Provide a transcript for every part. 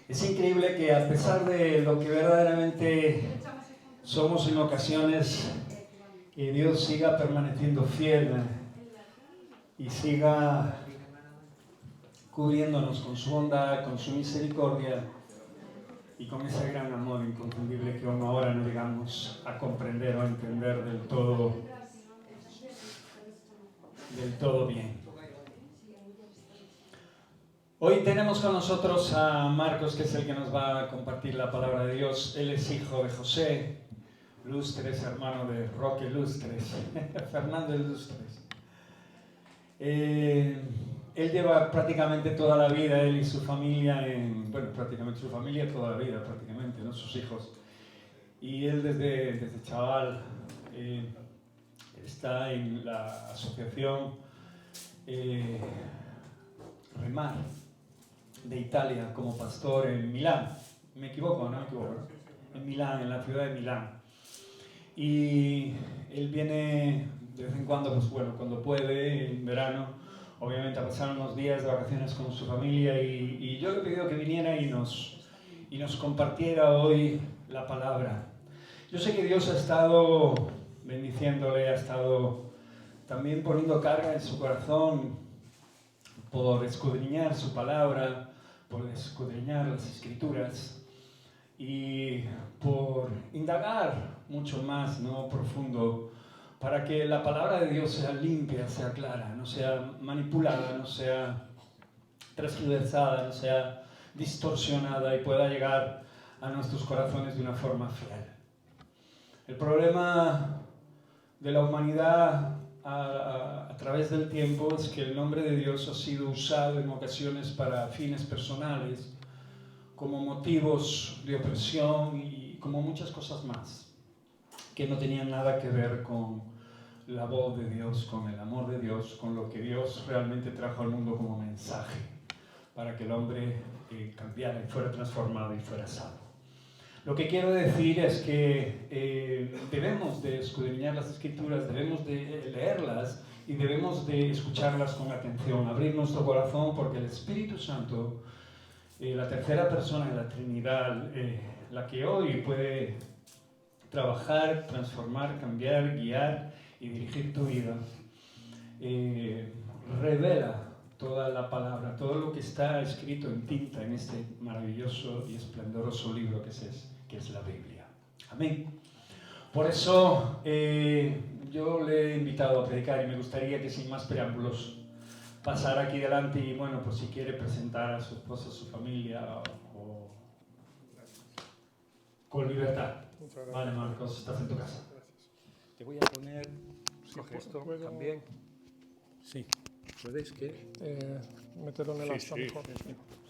Es increíble que a pesar de lo que verdaderamente somos en ocasiones, que Dios siga permaneciendo fiel y siga cubriéndonos con su bondad, con su misericordia y con ese gran amor inconfundible que aún ahora no llegamos a comprender o a entender del todo bien. Hoy tenemos con nosotros a Marcos, que es el que nos va a compartir la palabra de Dios. Él es hijo de José Lustres, hermano de Roque Lustres, Fernando Lustres. Él lleva prácticamente toda la vida, él y su familia, prácticamente su familia toda la vida, prácticamente, ¿no? Sus hijos. Y él desde chaval está en la asociación Remar de Italia como pastor en Milán. ¿Me equivoco? ¿No me equivoco? En Milán, en la ciudad de Milán. Y él viene de vez en cuando, pues bueno, cuando puede, en verano, obviamente a pasar unos días de vacaciones con su familia, y yo le he pedido que viniera y nos compartiera hoy la palabra. Yo sé que Dios ha estado bendiciéndole, ha estado también poniendo carga en su corazón por escudriñar su palabra, por escudriñar las Escrituras y por indagar mucho más, ¿no?, profundo, para que la palabra de Dios sea limpia, sea clara, no sea manipulada, no sea transgiversada, no sea distorsionada y pueda llegar a nuestros corazones de una forma fiel. El problema de la humanidad a través del tiempo es que el nombre de Dios ha sido usado en ocasiones para fines personales, como motivos de opresión y como muchas cosas más, que no tenían nada que ver con la voz de Dios, con el amor de Dios, con lo que Dios realmente trajo al mundo como mensaje, para que el hombre cambiara y fuera transformado y fuera salvo. Lo que quiero decir es que debemos de escudriñar las Escrituras, debemos de leerlas y debemos de escucharlas con atención, abrir nuestro corazón, porque el Espíritu Santo, la tercera persona de la Trinidad, la que hoy puede trabajar, transformar, cambiar, guiar y dirigir tu vida, revela toda la palabra, todo lo que está escrito en tinta en este maravilloso y esplendoroso libro que es la Biblia. Amén. Por eso yo le he invitado a predicar y me gustaría que sin más preámbulos pasara aquí delante y, bueno, pues si quiere presentar a su esposa, a su familia o con libertad. Vale, Marcos, estás en tu casa. Gracias. Te voy a poner, coge esto también. Sí, ¿puedes qué? Meterlo en el asta mejor.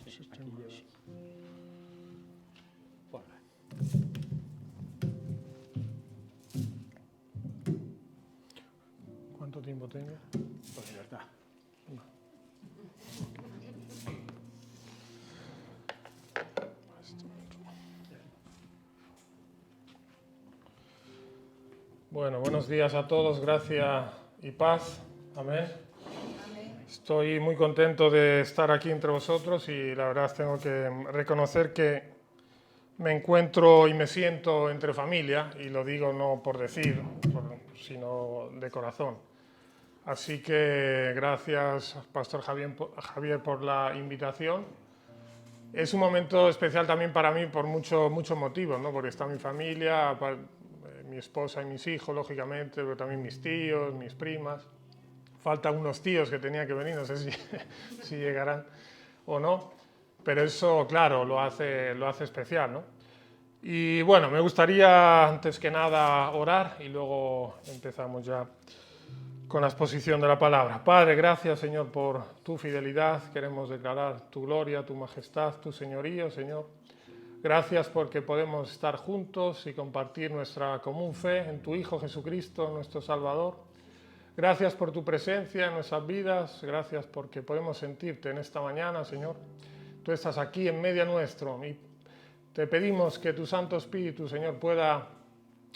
Sí, aquí llevas. Hola. ¿Cuánto tiempo tengo? Con libertad. Bueno, buenos días a todos, gracia y paz. Amén. Estoy muy contento de estar aquí entre vosotros y la verdad tengo que reconocer que me encuentro y me siento entre familia, y lo digo no por decir, sino de corazón. Así que gracias, Pastor Javier, por la invitación. Es un momento especial también para mí por muchos motivos, ¿no? Porque está mi familia, mi esposa y mis hijos, lógicamente, pero también mis tíos, mis primas. Faltan unos tíos que tenían que venir, no sé si llegarán o no, pero eso, claro, lo hace especial, ¿no? Y bueno, me gustaría antes que nada orar y luego empezamos ya con la exposición de la palabra. Padre, gracias, Señor, por tu fidelidad. Queremos declarar tu gloria, tu majestad, tu señorío, Señor. Gracias porque podemos estar juntos y compartir nuestra común fe en tu Hijo Jesucristo, nuestro Salvador. Gracias por tu presencia en nuestras vidas. Gracias porque podemos sentirte en esta mañana, Señor. Tú estás aquí en medio nuestro y te pedimos que tu Santo Espíritu, Señor, pueda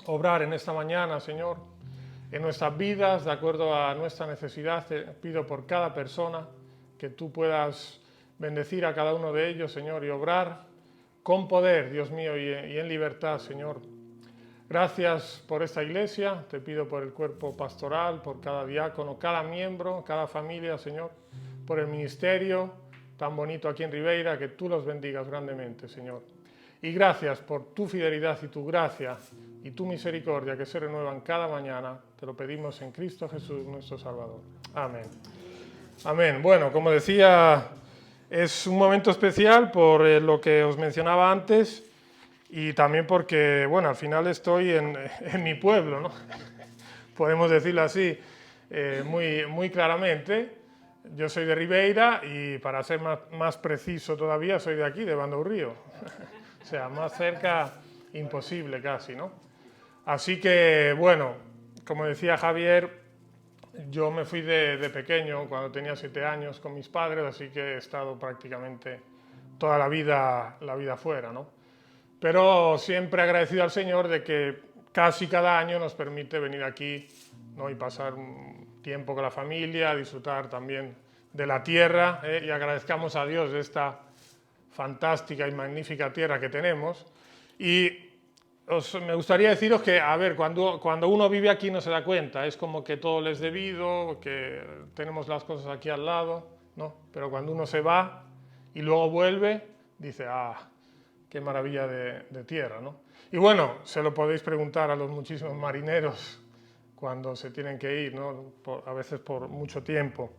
obrar en esta mañana, Señor, en nuestras vidas, de acuerdo a nuestra necesidad. Te pido por cada persona que tú puedas bendecir a cada uno de ellos, Señor, y obrar con poder, Dios mío, y en libertad, Señor. Gracias por esta iglesia, te pido por el cuerpo pastoral, por cada diácono, cada miembro, cada familia, Señor, por el ministerio tan bonito aquí en Ribeira, que tú los bendigas grandemente, Señor. Y gracias por tu fidelidad y tu gracia y tu misericordia que se renuevan cada mañana. Te lo pedimos en Cristo Jesús, nuestro Salvador. Amén. Amén. Bueno, como decía, es un momento especial por lo que os mencionaba antes y también porque, bueno, al final estoy en mi pueblo, ¿no? Podemos decirlo así muy claramente. Yo soy de Ribeira y, para ser más preciso todavía, soy de aquí, de Bandourrío. O sea, más cerca, imposible casi, ¿no? Así que, bueno, como decía Javier, yo me fui de pequeño, cuando tenía 7 años, con mis padres, así que he estado prácticamente toda la vida fuera, ¿no? Pero siempre agradecido al Señor de que casi cada año nos permite venir aquí, ¿no? Y pasar un tiempo con la familia, disfrutar también de la tierra, y agradezcamos a Dios de esta fantástica y magnífica tierra que tenemos. Y me gustaría deciros que, a ver, cuando uno vive aquí no se da cuenta, es como que todo le es debido, que tenemos las cosas aquí al lado, ¿no? Pero cuando uno se va y luego vuelve, dice, ah, qué maravilla de tierra, ¿no? Y bueno, se lo podéis preguntar a los muchísimos marineros cuando se tienen que ir, ¿no? A veces por mucho tiempo.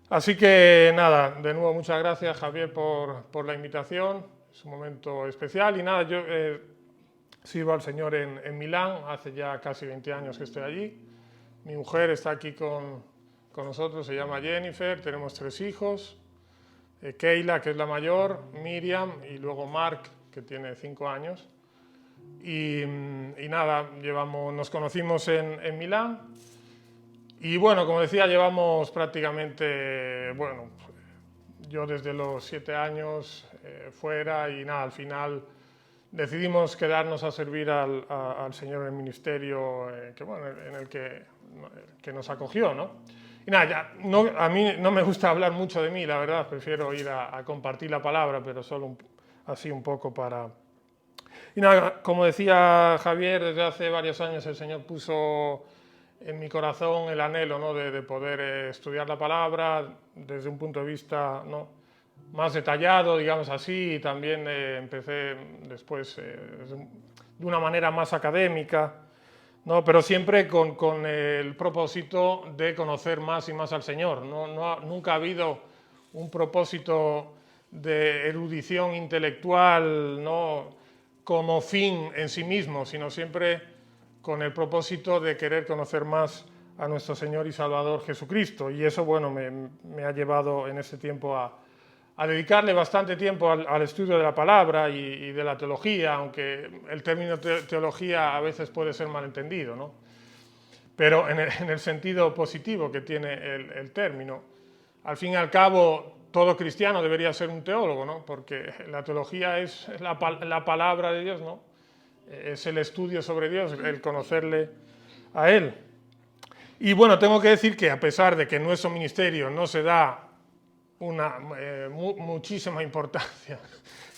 Así que nada, de nuevo muchas gracias, Javier, por la invitación, es un momento especial. Y nada, yo sirvo al Señor en Milán, hace ya casi 20 años que estoy allí. Mi mujer está aquí con nosotros, se llama Jennifer, tenemos 3 hijos, Keila, que es la mayor, Miriam y luego Mark, que tiene 5 años. Y nada, nos conocimos en Milán. Y bueno, como decía, llevamos prácticamente, bueno, yo desde los 7 años fuera, y nada, al final decidimos quedarnos a servir al Señor en el ministerio en el que nos acogió, ¿no? Y nada, a mí no me gusta hablar mucho de mí, la verdad, prefiero ir a compartir la palabra, pero solo así un poco para... Y nada, como decía Javier, desde hace varios años el Señor puso en mi corazón el anhelo, ¿no? de poder estudiar la palabra desde un punto de vista, ¿no? más detallado, digamos así, y también empecé después de una manera más académica, ¿no? Pero siempre con el propósito de conocer más y más al Señor. Nunca ha habido un propósito de erudición intelectual, ¿no? como fin en sí mismo, sino siempre con el propósito de querer conocer más a nuestro Señor y Salvador Jesucristo. Y eso, bueno, me ha llevado en ese tiempo a dedicarle bastante tiempo al estudio de la palabra y de la teología, aunque el término teología a veces puede ser malentendido, ¿no? Pero en el sentido positivo que tiene el término. Al fin y al cabo, todo cristiano debería ser un teólogo, ¿no? Porque la teología es la palabra de Dios, ¿no? Es el estudio sobre Dios, el conocerle a Él. Y bueno, tengo que decir que a pesar de que en nuestro ministerio no se da muchísima importancia,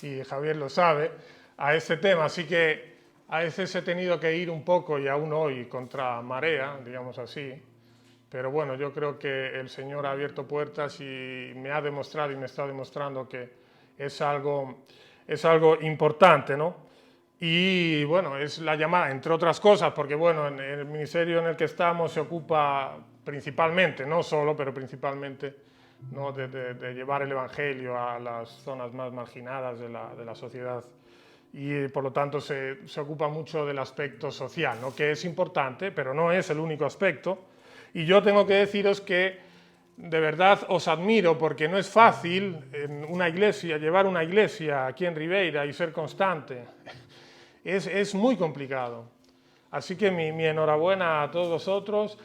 y Javier lo sabe, a este tema, así que a veces he tenido que ir un poco, y aún hoy, contra marea, digamos así. Pero bueno, yo creo que el Señor ha abierto puertas y me ha demostrado y me está demostrando que es algo importante, ¿no? Y bueno, es la llamada, entre otras cosas, porque bueno, en el ministerio en el que estamos se ocupa principalmente, no solo, pero principalmente, ¿no? de llevar el Evangelio a las zonas más marginadas de la sociedad. Y por lo tanto se ocupa mucho del aspecto social, ¿no? que es importante, pero no es el único aspecto. Y yo tengo que deciros que de verdad os admiro, porque no es fácil en una iglesia, llevar una iglesia aquí en Ribeira y ser constante. Es muy complicado. Así que mi enhorabuena a todos vosotros.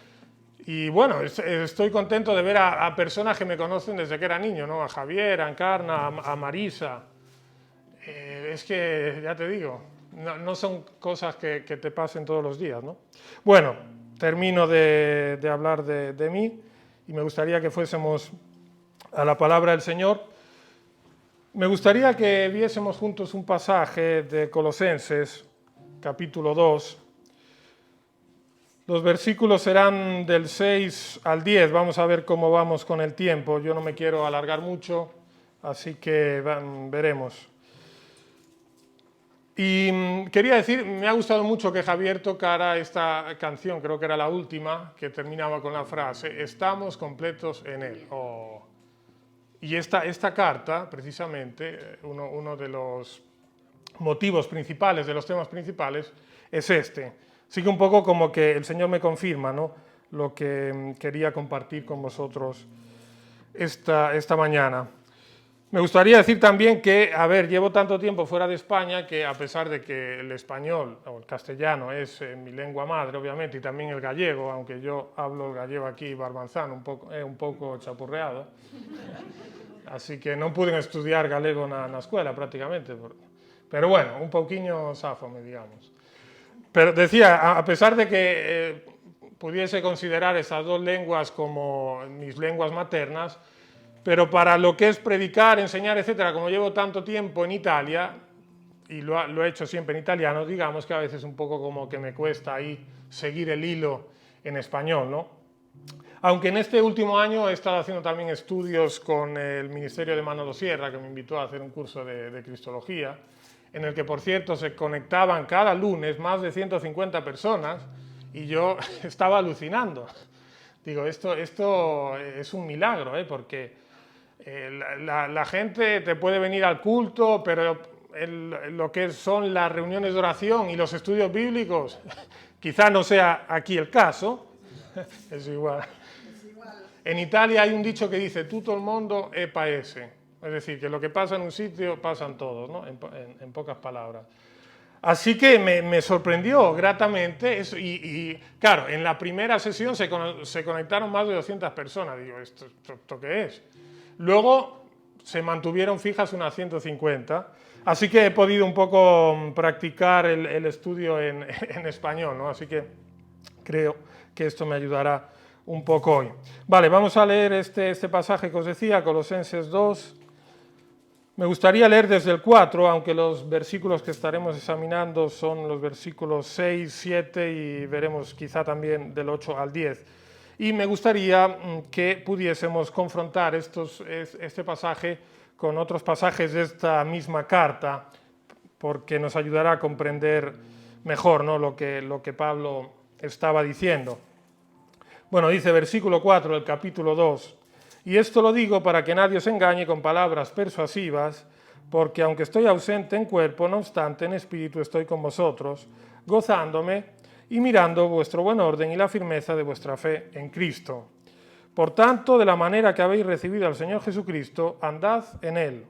Y bueno, estoy contento de ver a personas que me conocen desde que era niño, ¿no? A Javier, a Encarna, a Marisa. Es que, ya te digo, no son cosas que te pasen todos los días, ¿no? Bueno, termino de hablar de mí y me gustaría que fuésemos a la palabra del Señor. Me gustaría que viésemos juntos un pasaje de Colosenses, capítulo 2. Los versículos serán del 6 al 10. Vamos a ver cómo vamos con el tiempo. Yo no me quiero alargar mucho, así que veremos. Y quería decir, me ha gustado mucho que Javier tocara esta canción, creo que era la última, que terminaba con la frase, estamos completos en Él. Oh. Y esta carta, precisamente, uno de los motivos principales, de los temas principales, es este. Así que un poco como que el Señor me confirma, ¿no?, lo que quería compartir con vosotros esta mañana. Me gustaría decir también que, llevo tanto tiempo fuera de España que, a pesar de que el español o el castellano es mi lengua madre, obviamente, y también el gallego, aunque yo hablo el gallego aquí barbanzano, un poco chapurreado, así que no pude estudiar galego na escuela prácticamente, pero bueno, un poquinho záfame, digamos. Pero decía, a pesar de que pudiese considerar esas dos lenguas como mis lenguas maternas, pero para lo que es predicar, enseñar, etcétera, como llevo tanto tiempo en Italia, y lo he hecho siempre en italiano, digamos que a veces un poco como que me cuesta ahí seguir el hilo en español, ¿no? Aunque en este último año he estado haciendo también estudios con el Ministerio de Manolo Sierra, que me invitó a hacer un curso de Cristología, en el que, por cierto, se conectaban cada lunes más de 150 personas, y yo estaba alucinando. Digo, esto es un milagro, porque la gente te puede venir al culto, pero lo que son las reuniones de oración y los estudios bíblicos, quizá no sea aquí el caso, es igual. En Italia hay un dicho que dice, tutto il mondo è paese, es decir, que lo que pasa en un sitio pasan todos, ¿no?, en pocas palabras. Así que me sorprendió gratamente eso, y claro, en la primera sesión se conectaron más de 200 personas. Digo, ¿esto qué es? Luego se mantuvieron fijas unas 150, así que he podido un poco practicar el estudio en español, ¿no? Así que creo que esto me ayudará un poco hoy. Vale, vamos a leer este pasaje que os decía, Colosenses 2. Me gustaría leer desde el 4, aunque los versículos que estaremos examinando son los versículos 6, 7 y veremos quizá también del 8 al 10. Y me gustaría que pudiésemos confrontar este pasaje con otros pasajes de esta misma carta, porque nos ayudará a comprender mejor, ¿no?, lo que Pablo estaba diciendo. Bueno, dice versículo 4 del capítulo 2, y esto lo digo para que nadie os engañe con palabras persuasivas, porque aunque estoy ausente en cuerpo, no obstante en espíritu estoy con vosotros, gozándome y mirando vuestro buen orden y la firmeza de vuestra fe en Cristo. Por tanto, de la manera que habéis recibido al Señor Jesucristo, andad en Él,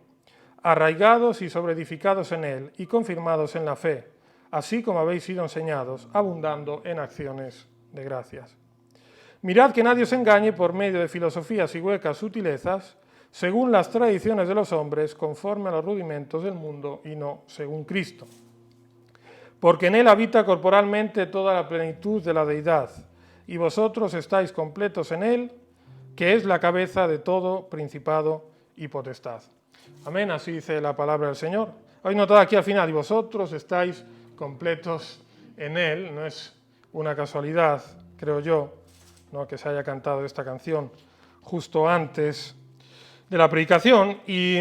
arraigados y sobreedificados en Él y confirmados en la fe, así como habéis sido enseñados, abundando en acciones de gracias. Mirad que nadie os engañe por medio de filosofías y huecas sutilezas, según las tradiciones de los hombres, conforme a los rudimentos del mundo y no según Cristo. Porque en Él habita corporalmente toda la plenitud de la deidad, y vosotros estáis completos en Él, que es la cabeza de todo principado y potestad. Amén, así dice la palabra del Señor. Hoy notado aquí al final, y vosotros estáis completos en Él, no es una casualidad, creo yo, ¿no?, que se haya cantado esta canción justo antes de la predicación. Y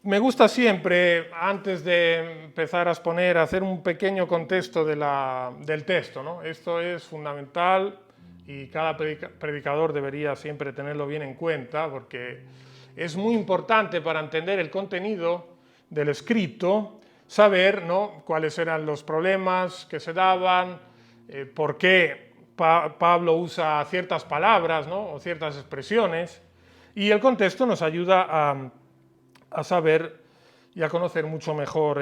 me gusta siempre, antes de empezar a exponer, hacer un pequeño contexto del texto, ¿no? Esto es fundamental y cada predicador debería siempre tenerlo bien en cuenta, porque es muy importante para entender el contenido del escrito, saber, ¿no?, cuáles eran los problemas que se daban, por qué Pablo usa ciertas palabras, ¿no?, o ciertas expresiones, y el contexto nos ayuda a saber y a conocer mucho mejor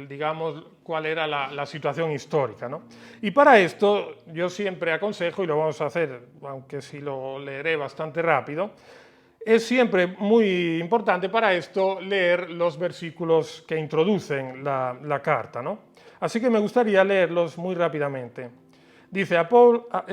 digamos, cuál era la situación histórica, ¿no? Y para esto yo siempre aconsejo, y lo vamos a hacer, aunque sí lo leeré bastante rápido, es siempre muy importante para esto leer los versículos que introducen la carta, ¿no? Así que me gustaría leerlos muy rápidamente. Dice,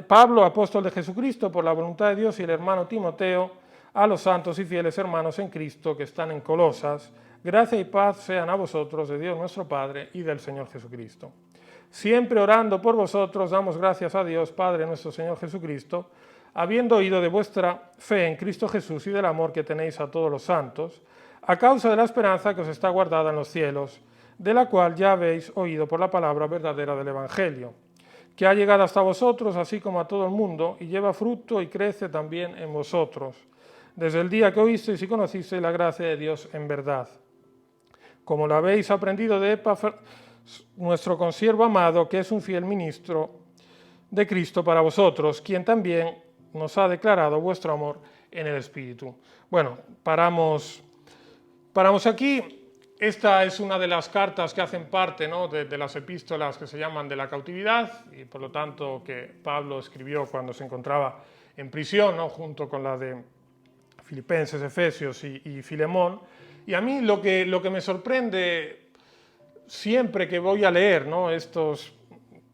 Pablo, apóstol de Jesucristo, por la voluntad de Dios, y el hermano Timoteo, a los santos y fieles hermanos en Cristo que están en Colosas, gracia y paz sean a vosotros de Dios nuestro Padre y del Señor Jesucristo. Siempre orando por vosotros, damos gracias a Dios, Padre nuestro Señor Jesucristo, habiendo oído de vuestra fe en Cristo Jesús y del amor que tenéis a todos los santos, a causa de la esperanza que os está guardada en los cielos, de la cual ya habéis oído por la palabra verdadera del Evangelio, que ha llegado hasta vosotros, así como a todo el mundo, y lleva fruto y crece también en vosotros, desde el día que oísteis y conocisteis la gracia de Dios en verdad. Como lo habéis aprendido de Epafras, nuestro consiervo amado, que es un fiel ministro de Cristo para vosotros, quien también nos ha declarado vuestro amor en el Espíritu. Bueno, paramos aquí. Esta es una de las cartas que hacen parte, ¿no?, de las epístolas que se llaman de la cautividad, y por lo tanto que Pablo escribió cuando se encontraba en prisión, ¿no?, junto con la de Filipenses, Efesios y Filemón. Y a mí lo que me sorprende siempre que voy a leer, ¿no?, estos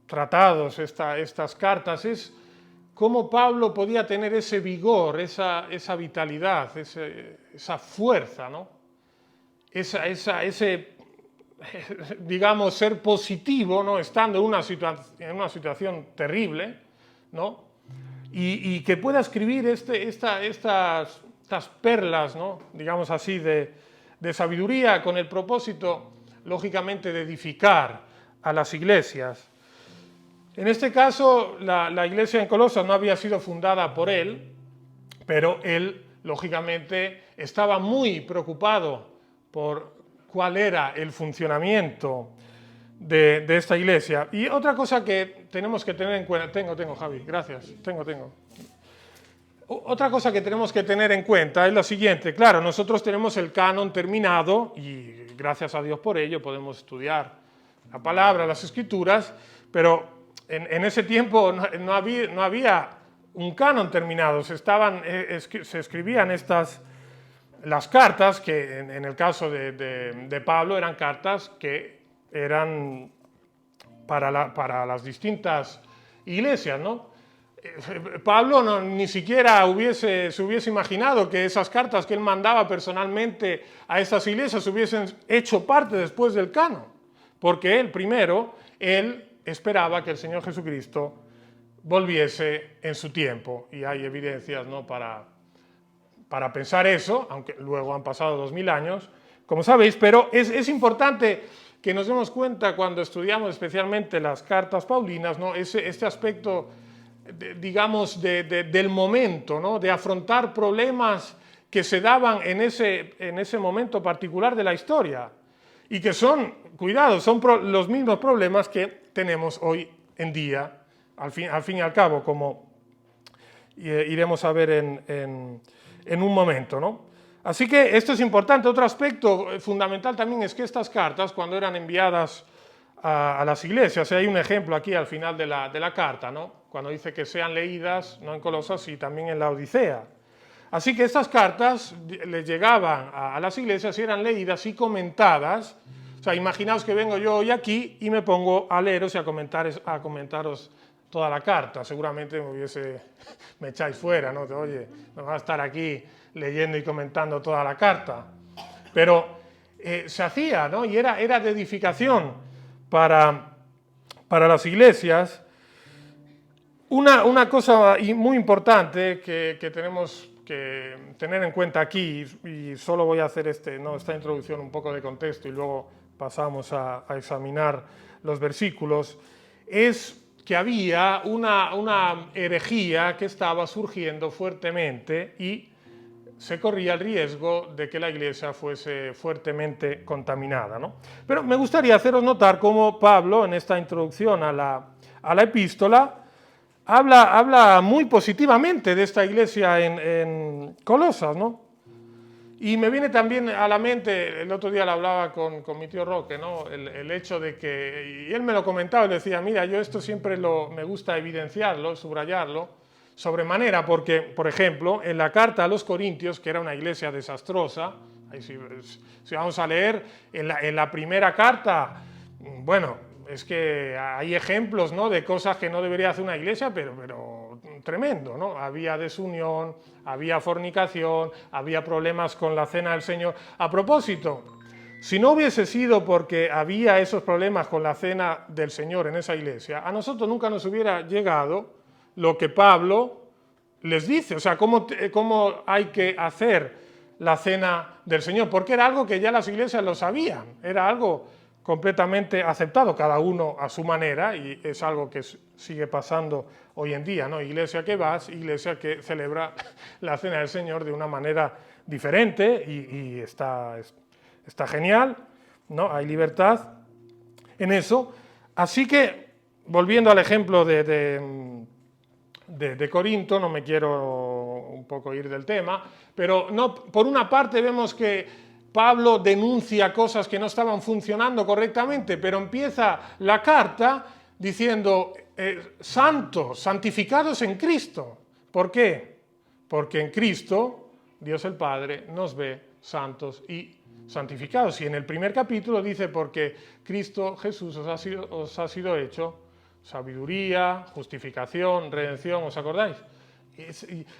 tratados, estas cartas, es cómo Pablo podía tener ese vigor, esa vitalidad, esa fuerza, ¿no?, ese, digamos, ser positivo, ¿no?, estando en una situación terrible, ¿no?, y que pueda escribir estas perlas, ¿no?, digamos así, de sabiduría, con el propósito, lógicamente, de edificar a las iglesias. En este caso, la iglesia en Colosas no había sido fundada por él, pero él, lógicamente, estaba muy preocupado por cuál era el funcionamiento de esta iglesia. Y otra cosa que tenemos que tener en cuenta... Tengo, Javi, gracias, tengo. Otra cosa que tenemos que tener en cuenta es la siguiente. Claro, nosotros tenemos el canon terminado y gracias a Dios por ello podemos estudiar la palabra, las escrituras, pero en ese tiempo no había un canon terminado. Se escribían las cartas, que en el caso de Pablo eran cartas que eran para las distintas iglesias, ¿no? Pablo ni siquiera se hubiese imaginado que esas cartas que él mandaba personalmente a estas iglesias hubiesen hecho parte después del canon, porque él esperaba que el Señor Jesucristo volviese en su tiempo, y hay evidencias, ¿no?, para pensar eso, aunque luego han pasado 2000 años, como sabéis, pero es importante que nos demos cuenta cuando estudiamos especialmente las cartas paulinas, ¿no?, este aspecto, digamos, del momento, ¿no?, de afrontar problemas que se daban en ese momento particular de la historia, y que son los mismos problemas que tenemos hoy en día, al fin y al cabo, como iremos a ver en un momento, ¿no? Así que esto es importante. Otro aspecto fundamental también es que estas cartas, cuando eran enviadas a las iglesias, hay un ejemplo aquí al final de la carta, ¿no?, cuando dice que sean leídas, no en Colosas, y también en la Odisea. Así que estas cartas les llegaban a las iglesias y eran leídas y comentadas. O sea, imaginaos que vengo yo hoy aquí y me pongo a leeros y a comentaros toda la carta. Seguramente me echáis fuera, ¿no? Oye, no vas a estar aquí leyendo y comentando toda la carta. Pero se hacía, ¿no?, y era de edificación para las iglesias. Una cosa muy importante que tenemos que tener en cuenta aquí, y solo voy a hacer esta introducción, un poco de contexto, y luego pasamos a examinar los versículos, es que había una herejía que estaba surgiendo fuertemente y se corría el riesgo de que la iglesia fuese fuertemente contaminada, ¿no? Pero me gustaría haceros notar cómo Pablo, en esta introducción a la epístola, habla muy positivamente de esta iglesia en Colosas, ¿no? Y me viene también a la mente, el otro día lo hablaba con mi tío Roque, ¿no?, el hecho de que, y él me lo comentaba, y decía, mira, yo esto siempre me gusta evidenciarlo, subrayarlo, sobremanera, porque, por ejemplo, en la carta a los Corintios, que era una iglesia desastrosa, ahí si vamos a leer, en la primera carta, bueno, es que hay ejemplos, ¿no?, de cosas que no debería hacer una iglesia, pero tremendo, ¿no? Había desunión, había fornicación, había problemas con la cena del Señor. A propósito, si no hubiese sido porque había esos problemas con la cena del Señor en esa iglesia, a nosotros nunca nos hubiera llegado lo que Pablo les dice, o sea, cómo hay que hacer la cena del Señor, porque era algo que ya las iglesias lo sabían, era algo completamente aceptado, cada uno a su manera, y es algo que sigue pasando hoy en día, ¿no? Iglesia que vas, iglesia que celebra la cena del Señor de una manera diferente, y está genial, ¿no? Hay libertad en eso. Así que, volviendo al ejemplo de Corinto, no me quiero un poco ir del tema, pero no, por una parte vemos que Pablo denuncia cosas que no estaban funcionando correctamente, pero empieza la carta diciendo, santos, santificados en Cristo. ¿Por qué? Porque en Cristo, Dios el Padre nos ve santos y santificados. Y en el primer capítulo dice, porque Cristo Jesús os ha sido hecho sabiduría, justificación, redención, ¿os acordáis?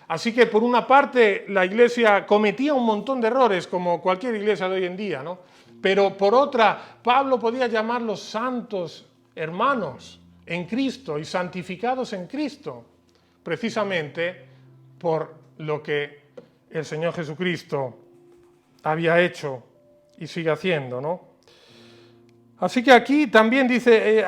Así que por una parte la iglesia cometía un montón de errores, como cualquier iglesia de hoy en día, ¿no? Pero por otra, Pablo podía llamarlos santos hermanos en Cristo y santificados en Cristo, precisamente por lo que el Señor Jesucristo había hecho y sigue haciendo, ¿no? Así que aquí también dice,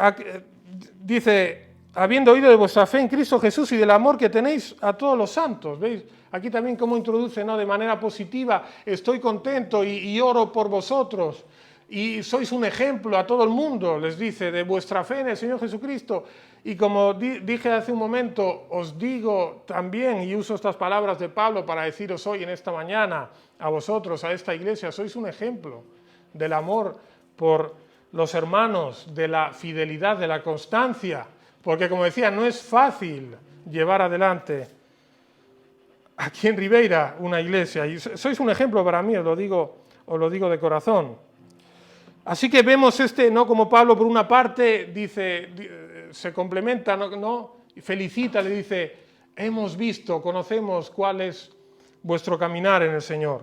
habiendo oído de vuestra fe en Cristo Jesús y del amor que tenéis a todos los santos, ¿veis? Aquí también cómo introduce, ¿no? De manera positiva, estoy contento y oro por vosotros, y sois un ejemplo a todo el mundo, les dice, de vuestra fe en el Señor Jesucristo. Y como dije hace un momento, os digo también, y uso estas palabras de Pablo para deciros hoy en esta mañana a vosotros, a esta iglesia, sois un ejemplo del amor por los hermanos, de la fidelidad, de la constancia, porque como decía, no es fácil llevar adelante aquí en Ribeira una iglesia, y sois un ejemplo para mí, os lo digo de corazón. Así que vemos ¿no? Como Pablo por una parte dice, se complementa, ¿no? Felicita, le dice, hemos visto, conocemos cuál es vuestro caminar en el Señor.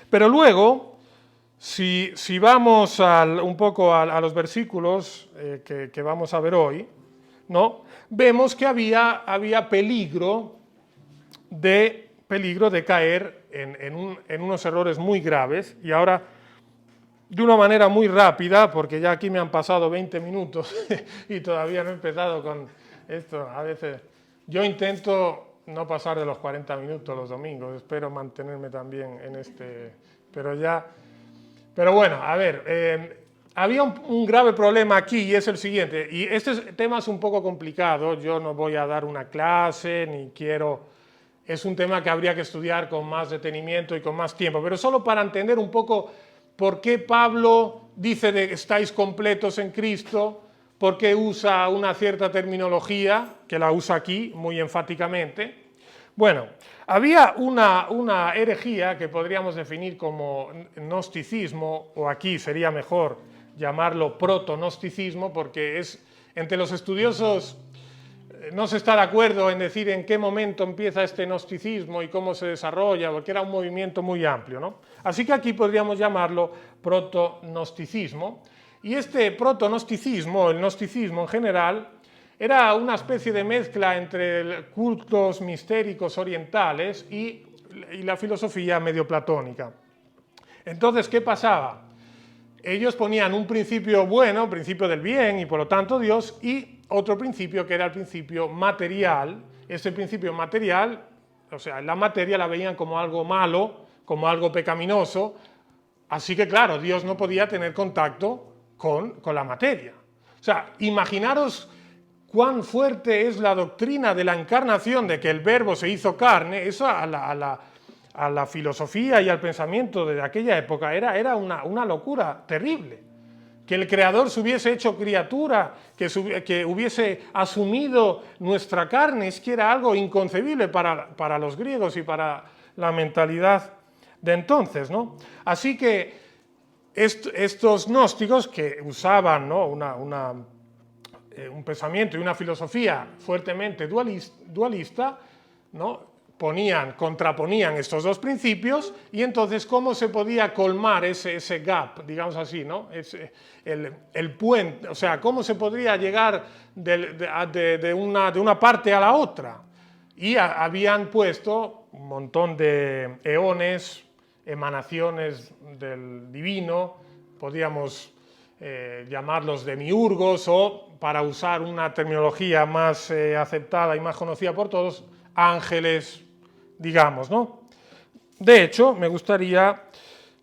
Pero luego, si vamos un poco a los versículos que vamos a ver hoy, ¿no? Vemos que había peligro de caer en unos errores muy graves, y ahora de una manera muy rápida, porque ya aquí me han pasado 20 minutos y todavía no he empezado con esto. A veces yo intento no pasar de los 40 minutos los domingos, espero mantenerme también en este, pero bueno, a ver, había un grave problema aquí, y es el siguiente, y este tema es un poco complicado, yo no voy a dar una clase, ni quiero, es un tema que habría que estudiar con más detenimiento y con más tiempo, pero solo para entender un poco por qué Pablo dice de estáis completos en Cristo, por qué usa una cierta terminología, que la usa aquí muy enfáticamente. Bueno, había una herejía que podríamos definir como gnosticismo, o aquí sería mejor llamarlo proto-gnosticismo, porque entre los estudiosos no se está de acuerdo en decir en qué momento empieza este gnosticismo y cómo se desarrolla, porque era un movimiento muy amplio, ¿no? Así que aquí podríamos llamarlo proto-gnosticismo. Y este proto-gnosticismo, el gnosticismo en general, era una especie de mezcla entre cultos mistéricos orientales y la filosofía medio platónica. Entonces, ¿qué pasaba? Ellos ponían un principio bueno, principio del bien, y por lo tanto Dios, y otro principio que era el principio material. Ese principio material, o sea, la materia la veían como algo malo, como algo pecaminoso, así que claro, Dios no podía tener contacto con la materia. O sea, imaginaros cuán fuerte es la doctrina de la encarnación, de que el Verbo se hizo carne. Eso a la filosofía y al pensamiento de aquella época era una locura terrible. Que el Creador se hubiese hecho criatura, que hubiese asumido nuestra carne, es que era algo inconcebible para los griegos y para la mentalidad de entonces, ¿no? Así que estos gnósticos que usaban, ¿no? un pensamiento y una filosofía fuertemente dualista, ¿no? Contraponían estos dos principios, y entonces ¿cómo se podía colmar ese gap, digamos así, ¿no? El puente, o sea, ¿cómo se podría llegar de una parte a la otra? Y habían puesto un montón de eones, emanaciones del divino, podríamos llamarlos demiurgos, o, para usar una terminología más aceptada y más conocida por todos, ángeles, digamos, ¿no? De hecho, me gustaría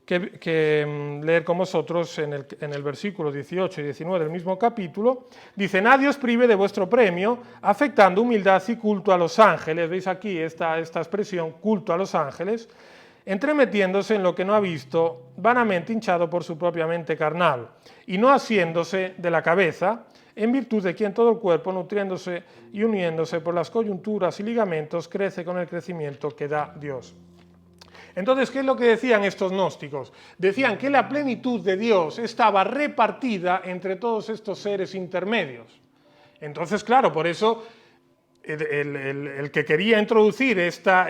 leer con vosotros en el versículo 18 y 19 del mismo capítulo. Dice: nadie os prive de vuestro premio, afectando humildad y culto a los ángeles. ¿Veis aquí esta expresión, culto a los ángeles? Entremetiéndose en lo que no ha visto, vanamente hinchado por su propia mente carnal, y no asiéndose de la cabeza, en virtud de quien todo el cuerpo, nutriéndose y uniéndose por las coyunturas y ligamentos, crece con el crecimiento que da Dios. Entonces, ¿qué es lo que decían estos gnósticos? Decían que la plenitud de Dios estaba repartida entre todos estos seres intermedios. Entonces, claro, por eso el que quería introducir esta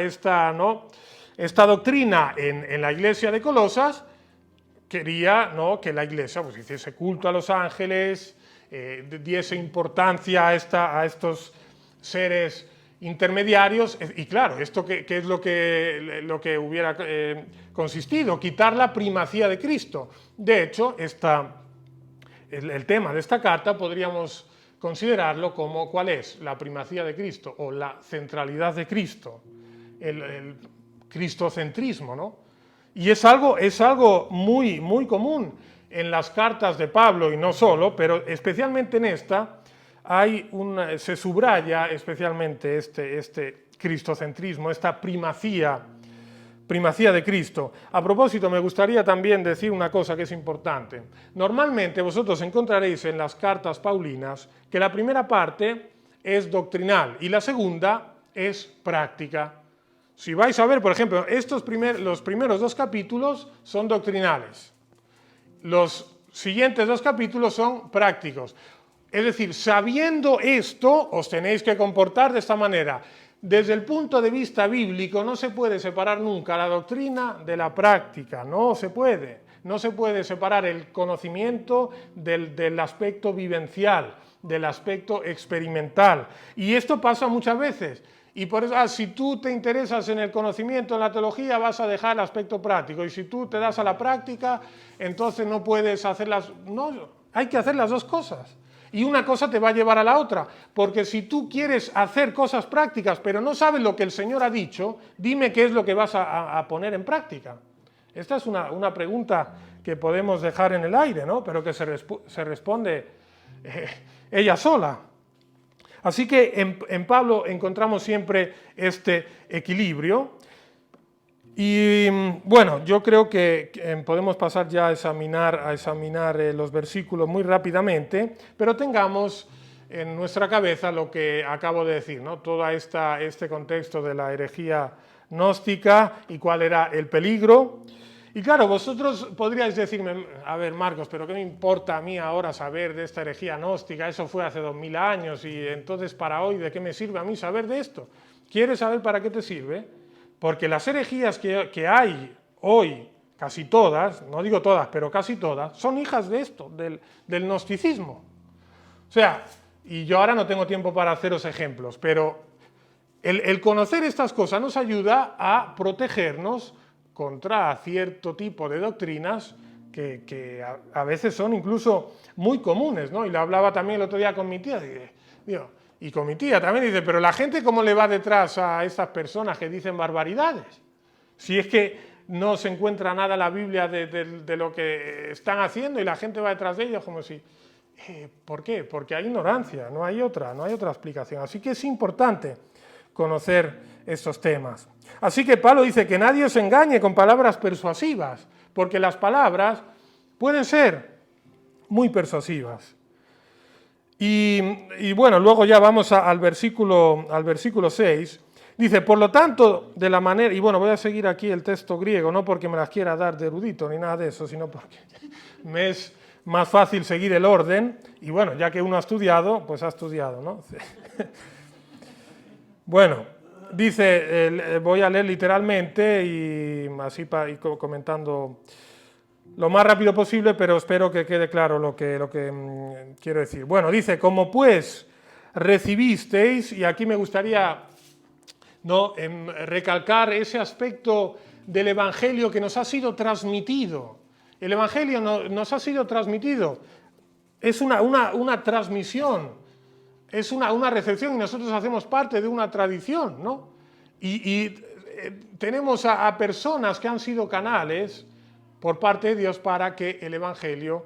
doctrina en la iglesia de Colosas, quería, ¿no?, que la iglesia pues hiciese culto a los ángeles, diese importancia a estos seres intermediarios, y claro, ¿esto qué es lo que hubiera consistido? Quitar la primacía de Cristo. De hecho, el tema de esta carta podríamos considerarlo como ¿cuál es? La primacía de Cristo, o la centralidad de Cristo, el cristocentrismo, ¿no? Y es algo muy, muy común en las cartas de Pablo, y no solo, pero especialmente en esta, se subraya especialmente este cristocentrismo, esta primacía de Cristo. A propósito, me gustaría también decir una cosa que es importante. Normalmente vosotros encontraréis en las cartas paulinas que la primera parte es doctrinal y la segunda es práctica. Si vais a ver, por ejemplo, los primeros 2 capítulos son doctrinales. Los siguientes 2 capítulos son prácticos. Es decir, sabiendo esto, os tenéis que comportar de esta manera. Desde el punto de vista bíblico no se puede separar nunca la doctrina de la práctica, no se puede. No se puede separar el conocimiento del aspecto vivencial, del aspecto experimental. Y esto pasa muchas veces. Y por eso, si tú te interesas en el conocimiento, en la teología, vas a dejar el aspecto práctico. Y si tú te das a la práctica, entonces no puedes hacerlas. No, hay que hacer las dos cosas. Y una cosa te va a llevar a la otra. Porque si tú quieres hacer cosas prácticas, pero no sabes lo que el Señor ha dicho, dime qué es lo que vas a poner en práctica. Esta es una pregunta que podemos dejar en el aire, ¿no? Pero que se responde ella sola. Así que en Pablo encontramos siempre este equilibrio. Y bueno, yo creo que podemos pasar ya a examinar los versículos muy rápidamente, pero tengamos en nuestra cabeza lo que acabo de decir, ¿no? Todo este contexto de la herejía gnóstica y cuál era el peligro. Y claro, vosotros podríais decirme, a ver, Marcos, pero ¿qué me importa a mí ahora saber de esta herejía gnóstica? Eso fue hace 2000 años y entonces para hoy, ¿de qué me sirve a mí saber de esto? ¿Quieres saber para qué te sirve? Porque las herejías que hay hoy, casi todas, no digo todas, pero casi todas, son hijas de esto, del gnosticismo. O sea, y yo ahora no tengo tiempo para haceros ejemplos, pero el conocer estas cosas nos ayuda a protegernos contra cierto tipo de doctrinas que a veces son incluso muy comunes, ¿no? Y lo hablaba también el otro día con mi tía, y con mi tía también dice, pero la gente ¿cómo le va detrás a estas personas que dicen barbaridades? Si es que no se encuentra nada en la Biblia de lo que están haciendo y la gente va detrás de ellos como si... ¿Por qué? Porque hay ignorancia, no hay otra explicación. Así que es importante conocer estos temas. Así que Pablo dice que nadie os engañe con palabras persuasivas, porque las palabras pueden ser muy persuasivas. Y bueno, luego ya vamos al versículo 6. Dice, por lo tanto, de la manera... Y bueno, voy a seguir aquí el texto griego, no porque me las quiera dar de erudito ni nada de eso, sino porque me es más fácil seguir el orden, y bueno, ya que uno ha estudiado, pues ha estudiado, ¿no? Bueno, dice, voy a leer literalmente y así para ir comentando lo más rápido posible, pero espero que quede claro lo que quiero decir. Bueno, dice, como pues recibisteis, y aquí me gustaría recalcar ese aspecto del Evangelio que nos ha sido transmitido. El Evangelio nos ha sido transmitido, es una transmisión, es una recepción y nosotros hacemos parte de una tradición, ¿no? Y tenemos a personas que han sido canales por parte de Dios para que el Evangelio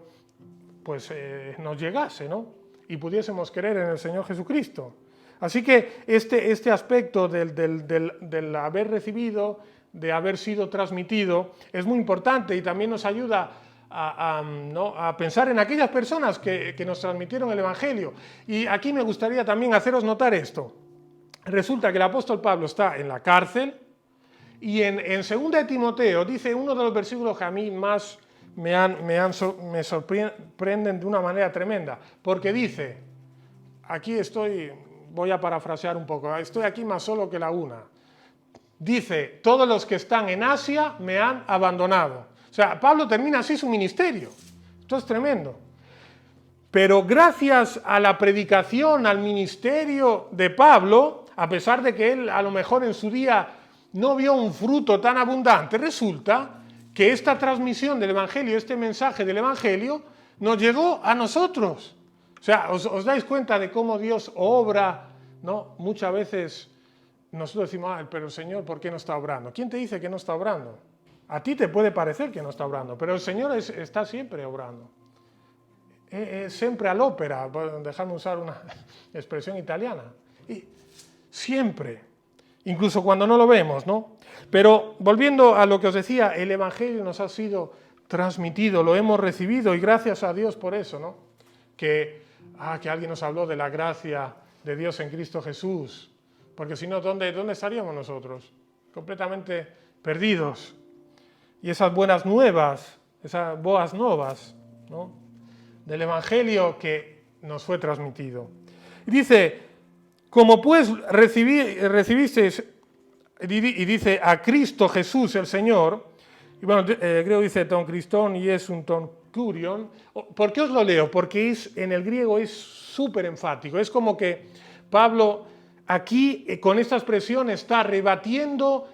pues, nos llegase, ¿no? Y pudiésemos creer en el Señor Jesucristo. Así que este aspecto del haber recibido, de haber sido transmitido, es muy importante y también nos ayuda a pensar en aquellas personas que nos transmitieron el Evangelio. Y aquí me gustaría también haceros notar esto. Resulta que el apóstol Pablo está en la cárcel y en 2 de Timoteo dice uno de los versículos que a mí más me sorprenden de una manera tremenda, porque dice, aquí voy a parafrasear un poco, estoy aquí más solo que la una. Dice, todos los que están en Asia me han abandonado. O sea, Pablo termina así su ministerio. Esto es tremendo. Pero gracias a la predicación, al ministerio de Pablo, a pesar de que él a lo mejor en su día no vio un fruto tan abundante, resulta que esta transmisión del Evangelio, este mensaje del Evangelio, nos llegó a nosotros. O sea, os dais cuenta de cómo Dios obra, ¿no? Muchas veces nosotros decimos, pero el Señor, ¿por qué no está obrando? ¿Quién te dice que no está obrando? A ti te puede parecer que no está obrando, pero el Señor está siempre obrando. Siempre all'opera, dejadme usar una expresión italiana. Y siempre, incluso cuando no lo vemos, ¿no? Pero volviendo a lo que os decía, el Evangelio nos ha sido transmitido, lo hemos recibido y gracias a Dios por eso, ¿no? Que alguien nos habló de la gracia de Dios en Cristo Jesús, porque si no, ¿dónde estaríamos nosotros? Completamente perdidos. Y esas buenas nuevas, esas boas novas, ¿no? Del Evangelio que nos fue transmitido. Y dice, como pues recibisteis, y dice a Cristo Jesús el Señor, y bueno, griego dice ton Christon y es un ton curion. ¿Por qué os lo leo? Porque en el griego es súper enfático, es como que Pablo aquí con esta expresión está rebatiendo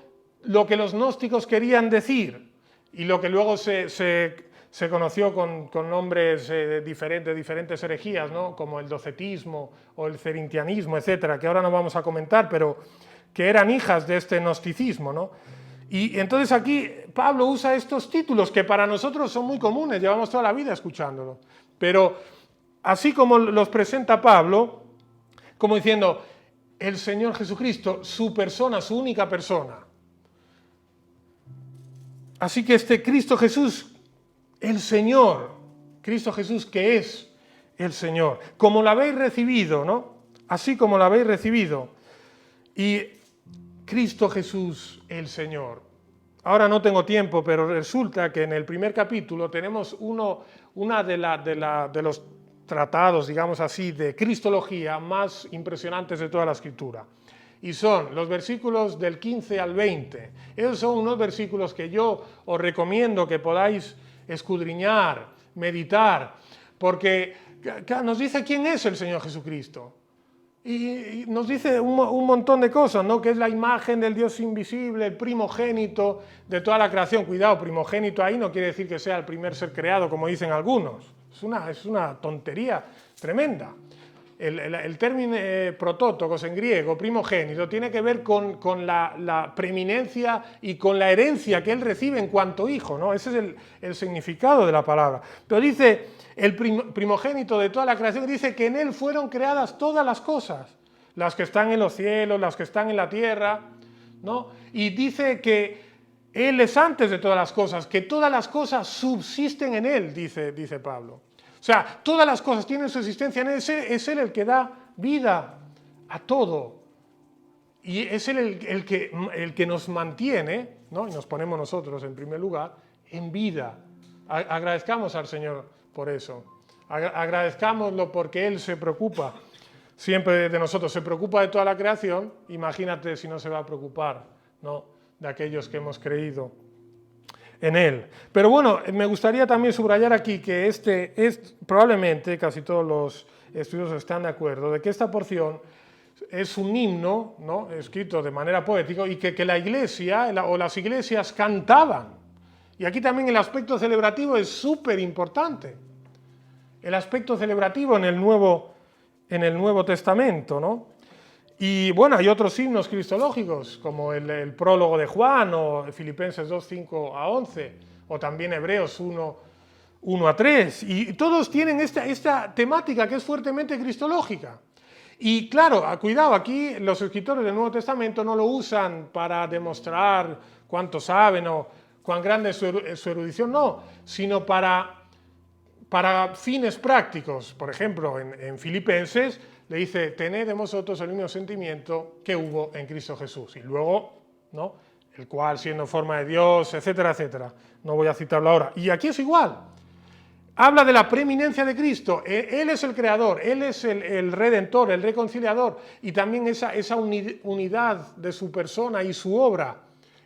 lo que los gnósticos querían decir y lo que luego se conoció con nombres diferentes herejías, ¿no? Como el docetismo o el cerintianismo, etcétera, que ahora no vamos a comentar, pero que eran hijas de este gnosticismo, ¿no? Y entonces aquí Pablo usa estos títulos que para nosotros son muy comunes, llevamos toda la vida escuchándolos, pero así como los presenta Pablo, como diciendo, el Señor Jesucristo, su persona, su única persona. Así que este Cristo Jesús, el Señor, Cristo Jesús que es el Señor, como lo habéis recibido, ¿no? Así como lo habéis recibido. Y Cristo Jesús, el Señor. Ahora no tengo tiempo, pero resulta que en el primer capítulo tenemos una de los tratados, digamos así, de cristología más impresionantes de toda la Escritura. Y son los versículos del 15 al 20. Esos son unos versículos que yo os recomiendo que podáis escudriñar, meditar, porque nos dice quién es el Señor Jesucristo. Y nos dice un montón de cosas, ¿no? Que es la imagen del Dios invisible, el primogénito de toda la creación. Cuidado, primogénito ahí no quiere decir que sea el primer ser creado, como dicen algunos. Es una tontería tremenda. El término protótokos en griego, primogénito, tiene que ver con la preeminencia y con la herencia que él recibe en cuanto hijo, ¿no? Ese es el significado de la palabra. Pero dice, el primogénito de toda la creación, dice que en él fueron creadas todas las cosas, las que están en los cielos, las que están en la tierra, ¿no? Y dice que él es antes de todas las cosas, que todas las cosas subsisten en él, dice Pablo. O sea, todas las cosas tienen su existencia en él, es él el que da vida a todo. Y es él el que nos mantiene, ¿no? Y nos ponemos nosotros en primer lugar, en vida. Agradezcamos al Señor por eso. Agradezcámoslo porque Él se preocupa siempre de nosotros. Se preocupa de toda la creación. Imagínate si no se va a preocupar, ¿no?, de aquellos que hemos creído en Él. Pero bueno, me gustaría también subrayar aquí que probablemente casi todos los estudiosos están de acuerdo de que esta porción es un himno, ¿no?, escrito de manera poética y que la iglesia o las iglesias cantaban. Y aquí también el aspecto celebrativo es súper importante. El aspecto celebrativo en el Nuevo Testamento, ¿no? Y bueno, hay otros himnos cristológicos, como el prólogo de Juan, o Filipenses 2, 5 a 11, o también Hebreos 1 a 3. Y todos tienen esta temática que es fuertemente cristológica. Y claro, cuidado, aquí los escritores del Nuevo Testamento no lo usan para demostrar cuánto saben o cuán grande es su erudición, no, sino para fines prácticos. Por ejemplo, en Filipenses le dice, tened de vosotros el mismo sentimiento que hubo en Cristo Jesús. Y luego, ¿no?, el cual siendo forma de Dios, etcétera, etcétera. No voy a citarlo ahora. Y aquí es igual. Habla de la preeminencia de Cristo. Él es el creador, Él es el redentor, el reconciliador. Y también esa unidad de su persona y su obra.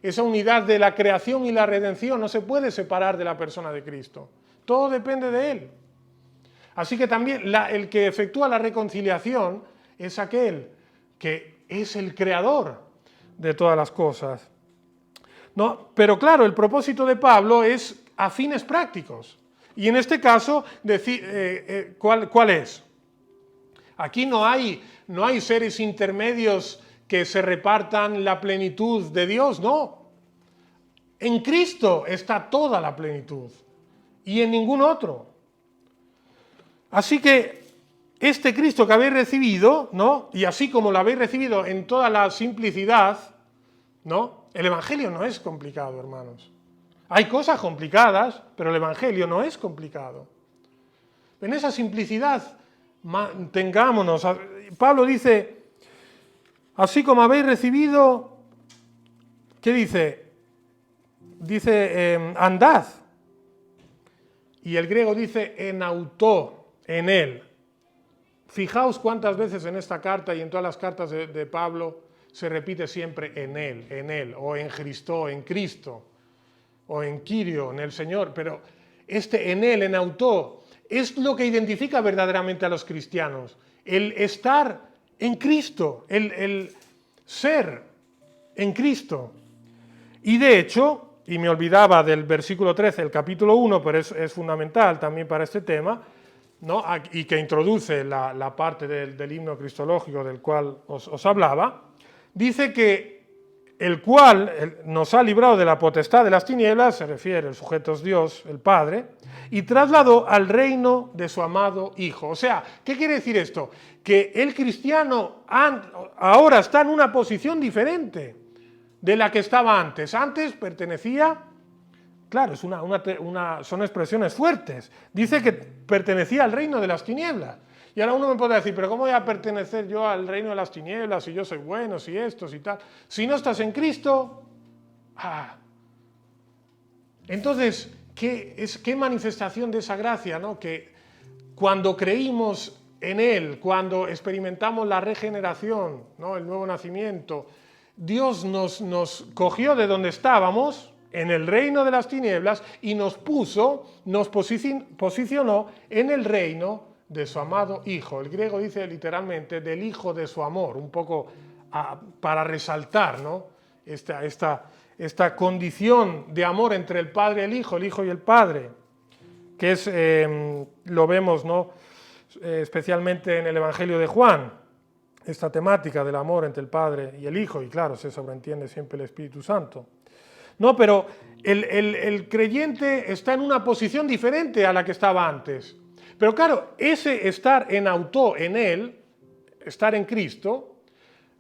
Esa unidad de la creación y la redención no se puede separar de la persona de Cristo. Todo depende de Él. Así que también el que efectúa la reconciliación es aquel que es el creador de todas las cosas, ¿no? Pero claro, el propósito de Pablo es a fines prácticos. Y en este caso, ¿cuál es? Aquí no hay seres intermedios que se repartan la plenitud de Dios, no. En Cristo está toda la plenitud y en ningún otro. Así que este Cristo que habéis recibido, ¿no?, y así como lo habéis recibido en toda la simplicidad, ¿no?, el Evangelio no es complicado, hermanos. Hay cosas complicadas, pero el Evangelio no es complicado. En esa simplicidad mantengámonos. Pablo dice, así como habéis recibido, ¿qué dice? Dice, andad. Y el griego dice, enautó, en Él. Fijaos cuántas veces en esta carta y en todas las cartas de Pablo se repite siempre en Él, o en Cristo, en Cristo, o en Kyrio, en el Señor. Pero en Él, en auto, es lo que identifica verdaderamente a los cristianos. El estar en Cristo, el ser en Cristo. Y de hecho, y me olvidaba del versículo 13, el capítulo 1, pero es fundamental también para este tema, ¿no?, y que introduce la parte del himno cristológico del cual os hablaba, dice que el cual nos ha librado de la potestad de las tinieblas, se refiere, el sujeto es Dios, el Padre, y trasladó al reino de su amado Hijo. O sea, ¿qué quiere decir esto? Que el cristiano ahora está en una posición diferente de la que estaba antes. Antes pertenecía, claro, son expresiones fuertes, dice que pertenecía al reino de las tinieblas. Y ahora uno me puede decir, pero ¿cómo voy a pertenecer yo al reino de las tinieblas si yo soy bueno, si esto, si tal? Si no estás en Cristo, entonces, ¿qué manifestación de esa gracia, ¿no? Que cuando creímos en Él, cuando experimentamos la regeneración, ¿no?, el nuevo nacimiento, Dios nos cogió de donde estábamos, en el reino de las tinieblas, y nos posicionó en el reino de su amado Hijo. El griego dice literalmente del Hijo de su amor, un poco para resaltar, ¿no?, esta condición de amor entre el Padre y el Hijo y el Padre, que es, lo vemos, ¿no?, especialmente en el Evangelio de Juan, esta temática del amor entre el Padre y el Hijo, y claro, se sobreentiende siempre el Espíritu Santo. No, pero el creyente está en una posición diferente a la que estaba antes. Pero claro, ese estar en auto, en Él, estar en Cristo,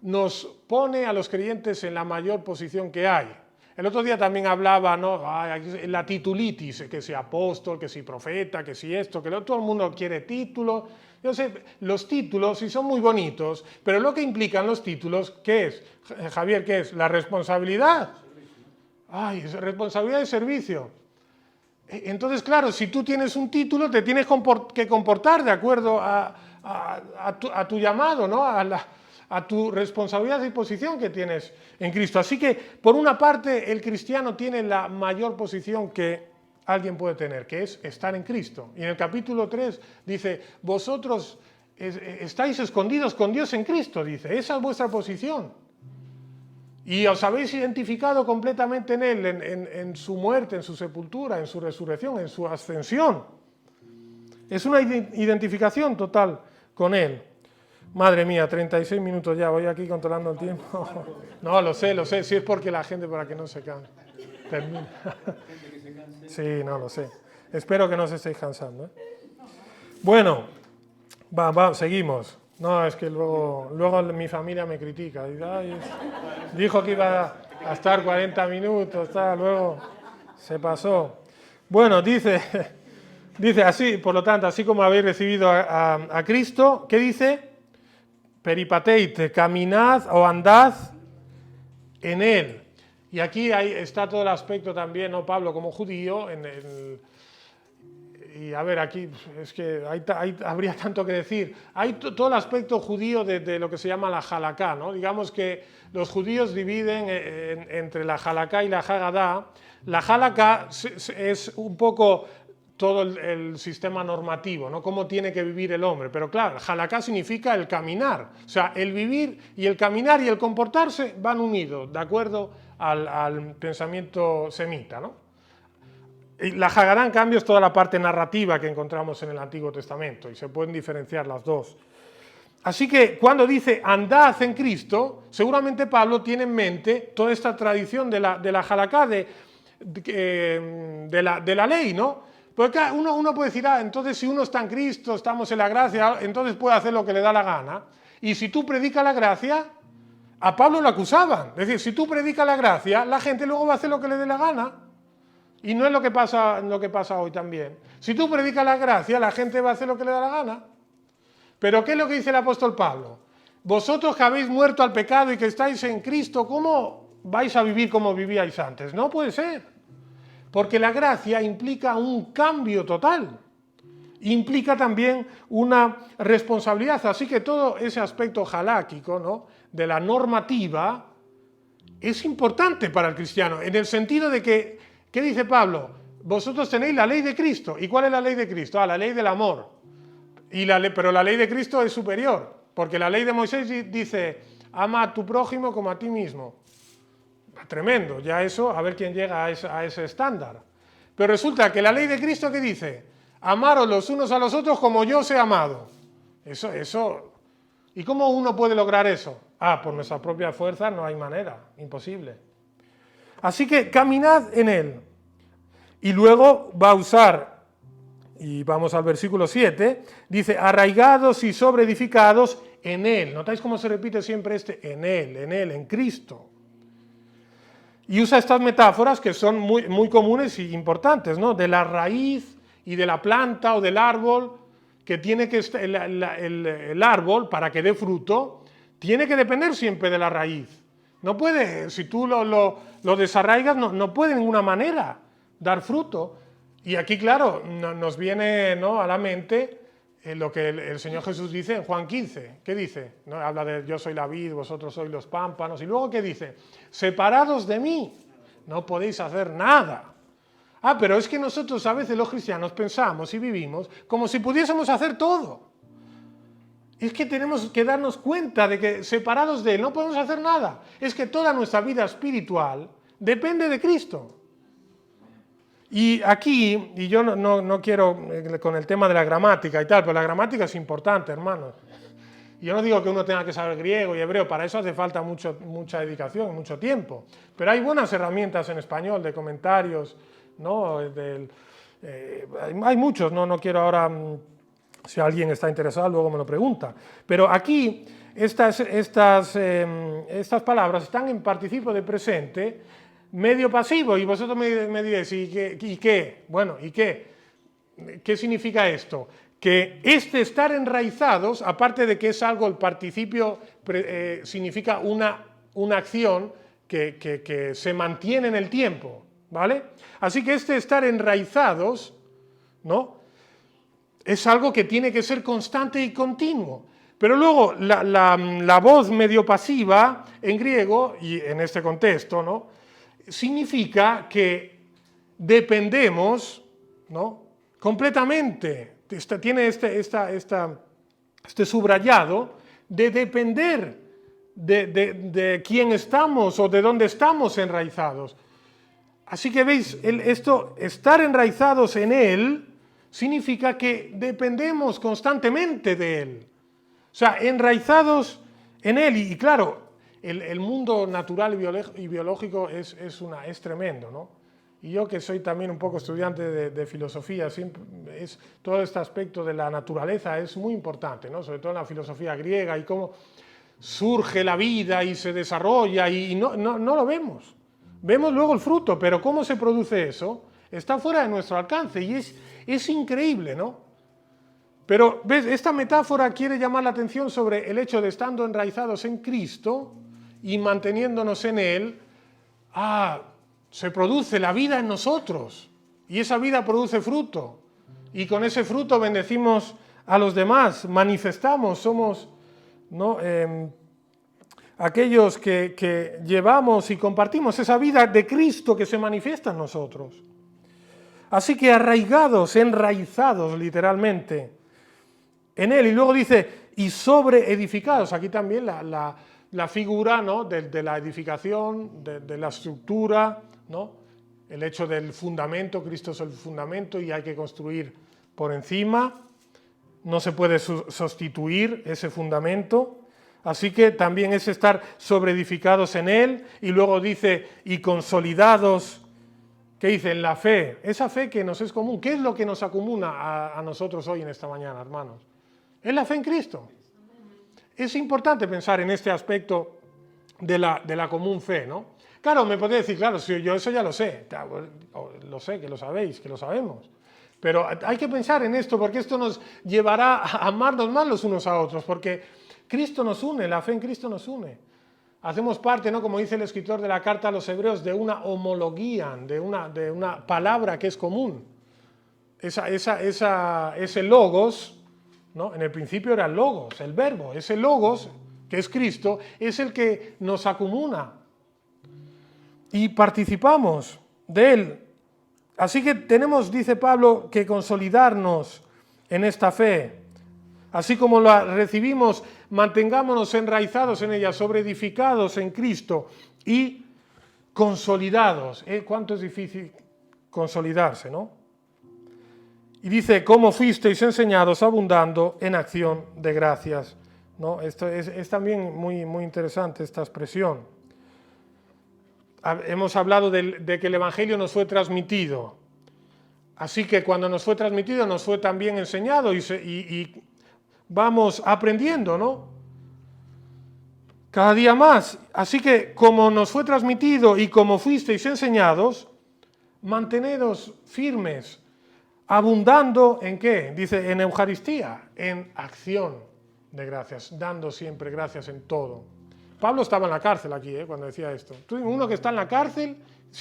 nos pone a los creyentes en la mayor posición que hay. El otro día también hablaba, ¿no?, la titulitis, que si apóstol, que si profeta, que si esto, que lo, todo el mundo quiere títulos. Yo sé, los títulos sí son muy bonitos, pero lo que implican los títulos, ¿qué es? Javier, ¿qué es? La responsabilidad. Responsabilidad de servicio. Entonces, claro, si tú tienes un título, te tienes que comportar de acuerdo a tu llamado, ¿no? A tu responsabilidad y posición que tienes en Cristo. Así que, por una parte, el cristiano tiene la mayor posición que alguien puede tener, que es estar en Cristo. Y en el capítulo 3 dice, vosotros estáis escondidos con Dios en Cristo, dice, esa es vuestra posición. Y os habéis identificado completamente en Él, en su muerte, en su sepultura, en su resurrección, en su ascensión. Es una identificación total con Él. Madre mía, 36 minutos ya, voy aquí controlando el tiempo. No, lo sé, si es porque la gente para que no se canse. Termina. Sí, no, lo sé. Espero que no os estéis cansando, ¿eh? Bueno, seguimos. No, es que luego mi familia me critica. Dijo que iba a estar 40 minutos, luego se pasó. Bueno, dice así, por lo tanto, así como habéis recibido a Cristo, ¿qué dice? Peripateite, caminad o andad en Él. Y aquí está todo el aspecto también, ¿no? Pablo como judío, y a ver, aquí es que habría tanto que decir. Hay todo el aspecto judío de lo que se llama la halaká, ¿no? Digamos que los judíos dividen entre la halaká y la hagadá. La halaká es un poco todo el sistema normativo, ¿no? Cómo tiene que vivir el hombre. Pero claro, halaká significa el caminar. O sea, el vivir y el caminar y el comportarse van unidos, de acuerdo al pensamiento semita, ¿no? La Hagadá, en cambio, es toda la parte narrativa que encontramos en el Antiguo Testamento y se pueden diferenciar las dos. Así que cuando dice andad en Cristo, seguramente Pablo tiene en mente toda esta tradición de la halaká, de la ley, ¿no? Porque uno puede decir, entonces si uno está en Cristo, estamos en la gracia, entonces puede hacer lo que le da la gana. Y si tú predicas la gracia, a Pablo lo acusaban. Es decir, si tú predicas la gracia, la gente luego va a hacer lo que le dé la gana. Y no es lo que pasa hoy también. Si tú predicas la gracia, la gente va a hacer lo que le da la gana. Pero ¿qué es lo que dice el apóstol Pablo? Vosotros que habéis muerto al pecado y que estáis en Cristo, ¿cómo vais a vivir como vivíais antes? No puede ser. Porque la gracia implica un cambio total. Implica también una responsabilidad. Así que todo ese aspecto haláquico, ¿no?, de la normativa es importante para el cristiano, en el sentido de que, ¿qué dice Pablo? Vosotros tenéis la ley de Cristo. ¿Y cuál es la ley de Cristo? La ley del amor. Pero la ley de Cristo es superior, porque la ley de Moisés dice, ama a tu prójimo como a ti mismo. Tremendo, ya eso, a ver quién llega a ese estándar. Pero resulta que la ley de Cristo, ¿qué dice? Amaros los unos a los otros como yo os he amado. Eso. ¿Y cómo uno puede lograr eso? Por nuestra propia fuerza no hay manera, imposible. Así que caminad en Él. Y luego va a usar, y vamos al versículo 7, dice, arraigados y sobreedificados en Él. ¿Notáis cómo se repite siempre en Él, en Cristo? Y usa estas metáforas que son muy, muy comunes y importantes, ¿no? De la raíz y de la planta o del árbol, que tiene que el árbol, para que dé fruto, tiene que depender siempre de la raíz. No puede, si tú lo desarraigas, no puede de ninguna manera dar fruto. Y aquí, claro, nos viene, ¿no?, a la mente lo que el Señor Jesús dice en Juan 15. ¿Qué dice? ¿No? Habla de yo soy la vid, vosotros sois los pámpanos. Y luego, ¿qué dice? Separados de mí, no podéis hacer nada. Pero es que nosotros a veces los cristianos pensamos y vivimos como si pudiésemos hacer todo. Es que tenemos que darnos cuenta de que separados de Él no podemos hacer nada. Es que toda nuestra vida espiritual depende de Cristo. Y aquí, y yo no quiero con el tema de la gramática y tal, pero la gramática es importante, hermanos. Yo no digo que uno tenga que saber griego y hebreo, para eso hace falta mucha dedicación y mucho tiempo. Pero hay buenas herramientas en español de comentarios, ¿no? Hay muchos, no quiero ahora, si alguien está interesado luego me lo pregunta. Pero aquí estas palabras están en participio de presente, medio pasivo, y vosotros me diréis, ¿y qué? Bueno, ¿y qué? ¿Qué significa esto? Que estar enraizados, aparte de que es algo, el participio significa una acción que se mantiene en el tiempo. ¿vale? Así que este estar enraizados, ¿no?, es algo que tiene que ser constante y continuo. Pero luego la voz medio pasiva en griego, y en este contexto, ¿no?, significa que dependemos, ¿no?, completamente. Tiene este subrayado de depender de quién estamos o de dónde estamos enraizados. Así que veis, estar enraizados en Él significa que dependemos constantemente de Él. O sea, enraizados en Él. Y claro, el mundo natural y biológico es tremendo, ¿no? Y yo, que soy también un poco estudiante de filosofía, todo este aspecto de la naturaleza es muy importante, ¿no? Sobre todo en la filosofía griega, y cómo surge la vida y se desarrolla, y no lo vemos. Vemos luego el fruto, pero cómo se produce eso está fuera de nuestro alcance, y es increíble, ¿no? Pero, ¿ves? Esta metáfora quiere llamar la atención sobre el hecho de, estando enraizados en Cristo y manteniéndonos en Él, se produce la vida en nosotros, y esa vida produce fruto, y con ese fruto bendecimos a los demás, manifestamos, somos, ¿no?, aquellos que llevamos y compartimos esa vida de Cristo que se manifiesta en nosotros. Así que arraigados, enraizados literalmente en Él. Y luego dice, y sobreedificados. Aquí también la figura, ¿no?, de la edificación, de la estructura, ¿no?, el hecho del fundamento. Cristo es el fundamento y hay que construir por encima. No se puede sustituir ese fundamento. Así que también es estar sobreedificados en Él. Y luego dice, y consolidados, ¿qué dice? En la fe. Esa fe que nos es común. ¿Qué es lo que nos acomuna a nosotros hoy en esta mañana, hermanos? Es la fe en Cristo. Es importante pensar en este aspecto de la común fe, ¿no? Claro, me podría decir, claro, si yo eso ya lo sé. Lo sé, que lo sabéis, que lo sabemos. Pero hay que pensar en esto, porque esto nos llevará a amarnos más los unos a otros, porque Cristo nos une, la fe en Cristo nos une. Hacemos parte, ¿no?, como dice el escritor de la carta a los Hebreos, de una homología, de una palabra que es común. Ese logos, ¿no?, en el principio era el logos, el verbo. Ese logos, que es Cristo, es el que nos acomuna. Y participamos de Él. Así que tenemos, dice Pablo, que consolidarnos en esta fe. Así como la recibimos, mantengámonos enraizados en ella, sobreedificados en Cristo y consolidados. ¿Cuánto es difícil consolidarse, no? Y dice, como fuisteis enseñados, abundando en acción de gracias, ¿no? Esto es también muy, muy interesante, esta expresión. Hemos hablado de que el Evangelio nos fue transmitido. Así que cuando nos fue transmitido, nos fue también enseñado y vamos aprendiendo, ¿no? Cada día más. Así que como nos fue transmitido y como fuisteis enseñados, mantenedos firmes, abundando ¿en qué? Dice, en Eucaristía, en acción de gracias, dando siempre gracias en todo. Pablo estaba en la cárcel aquí, cuando decía esto. Uno que está en la cárcel, o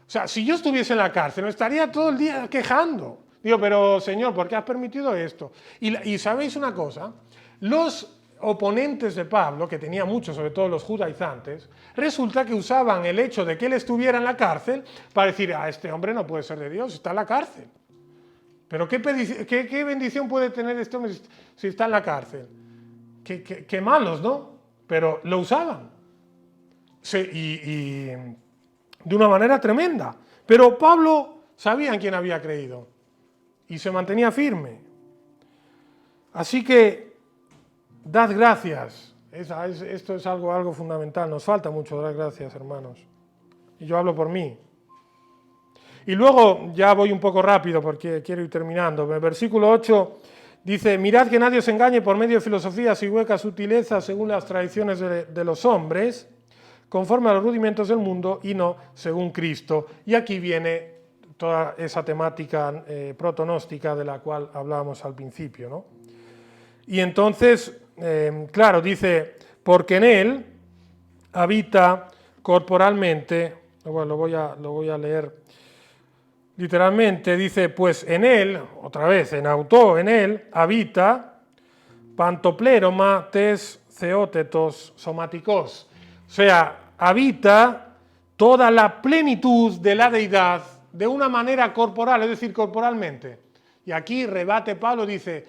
sea, si yo estuviese en la cárcel, me estaría todo el día quejando. Digo, pero Señor, ¿por qué has permitido esto? Y ¿sabéis una cosa? Los oponentes de Pablo, que tenía muchos, sobre todo los judaizantes, resulta que usaban el hecho de que él estuviera en la cárcel para decir, este hombre no puede ser de Dios, está en la cárcel. Pero ¿qué bendición puede tener este hombre si está en la cárcel? Qué malos, ¿no? Pero lo usaban. Y de una manera tremenda. Pero Pablo sabía en quién había creído y se mantenía firme. Así que dad gracias. Esto es algo fundamental. Nos falta mucho dar gracias, hermanos. Y yo hablo por mí. Y luego, ya voy un poco rápido porque quiero ir terminando. En el versículo 8 dice, mirad que nadie os engañe por medio de filosofías y huecas sutilezas según las tradiciones de los hombres, conforme a los rudimentos del mundo y no según Cristo. Y aquí viene toda esa temática protonóstica de la cual hablábamos al principio, ¿no? Y entonces, claro, dice, porque en Él habita corporalmente, Bueno, lo voy a leer literalmente. Dice, pues en él, otra vez, en auto, en él, habita pantopleroma tes theótetos somáticos. O sea, habita toda la plenitud de la deidad de una manera corporal, es decir, corporalmente. Y aquí rebate Pablo, dice,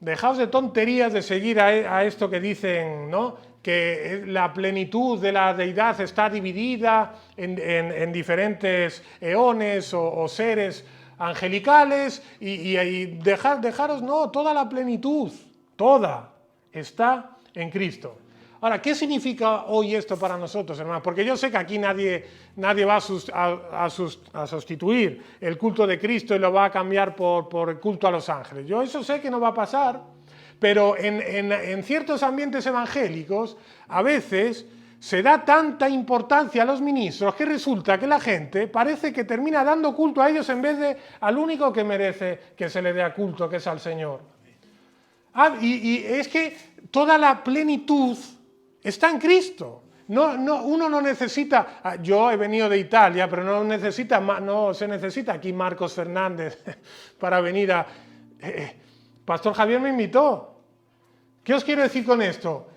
dejaos de tonterías de seguir a esto que dicen, ¿no?, que la plenitud de la deidad está dividida en diferentes eones o seres angelicales y dejaros, no, toda la plenitud, toda está en Cristo. Ahora, ¿qué significa hoy esto para nosotros, hermanos? Porque yo sé que aquí nadie va a sustituir el culto de Cristo y lo va a cambiar por el culto a los ángeles. Yo eso sé que no va a pasar, pero en ciertos ambientes evangélicos a veces se da tanta importancia a los ministros que resulta que la gente parece que termina dando culto a ellos en vez de al único que merece que se le dé culto, que es al Señor. Y es que toda la plenitud está en Cristo. Uno no necesita, yo he venido de Italia, pero no se necesita aquí Marcos Fernández para venir a... Pastor Javier me invitó. ¿Qué os quiero decir con esto?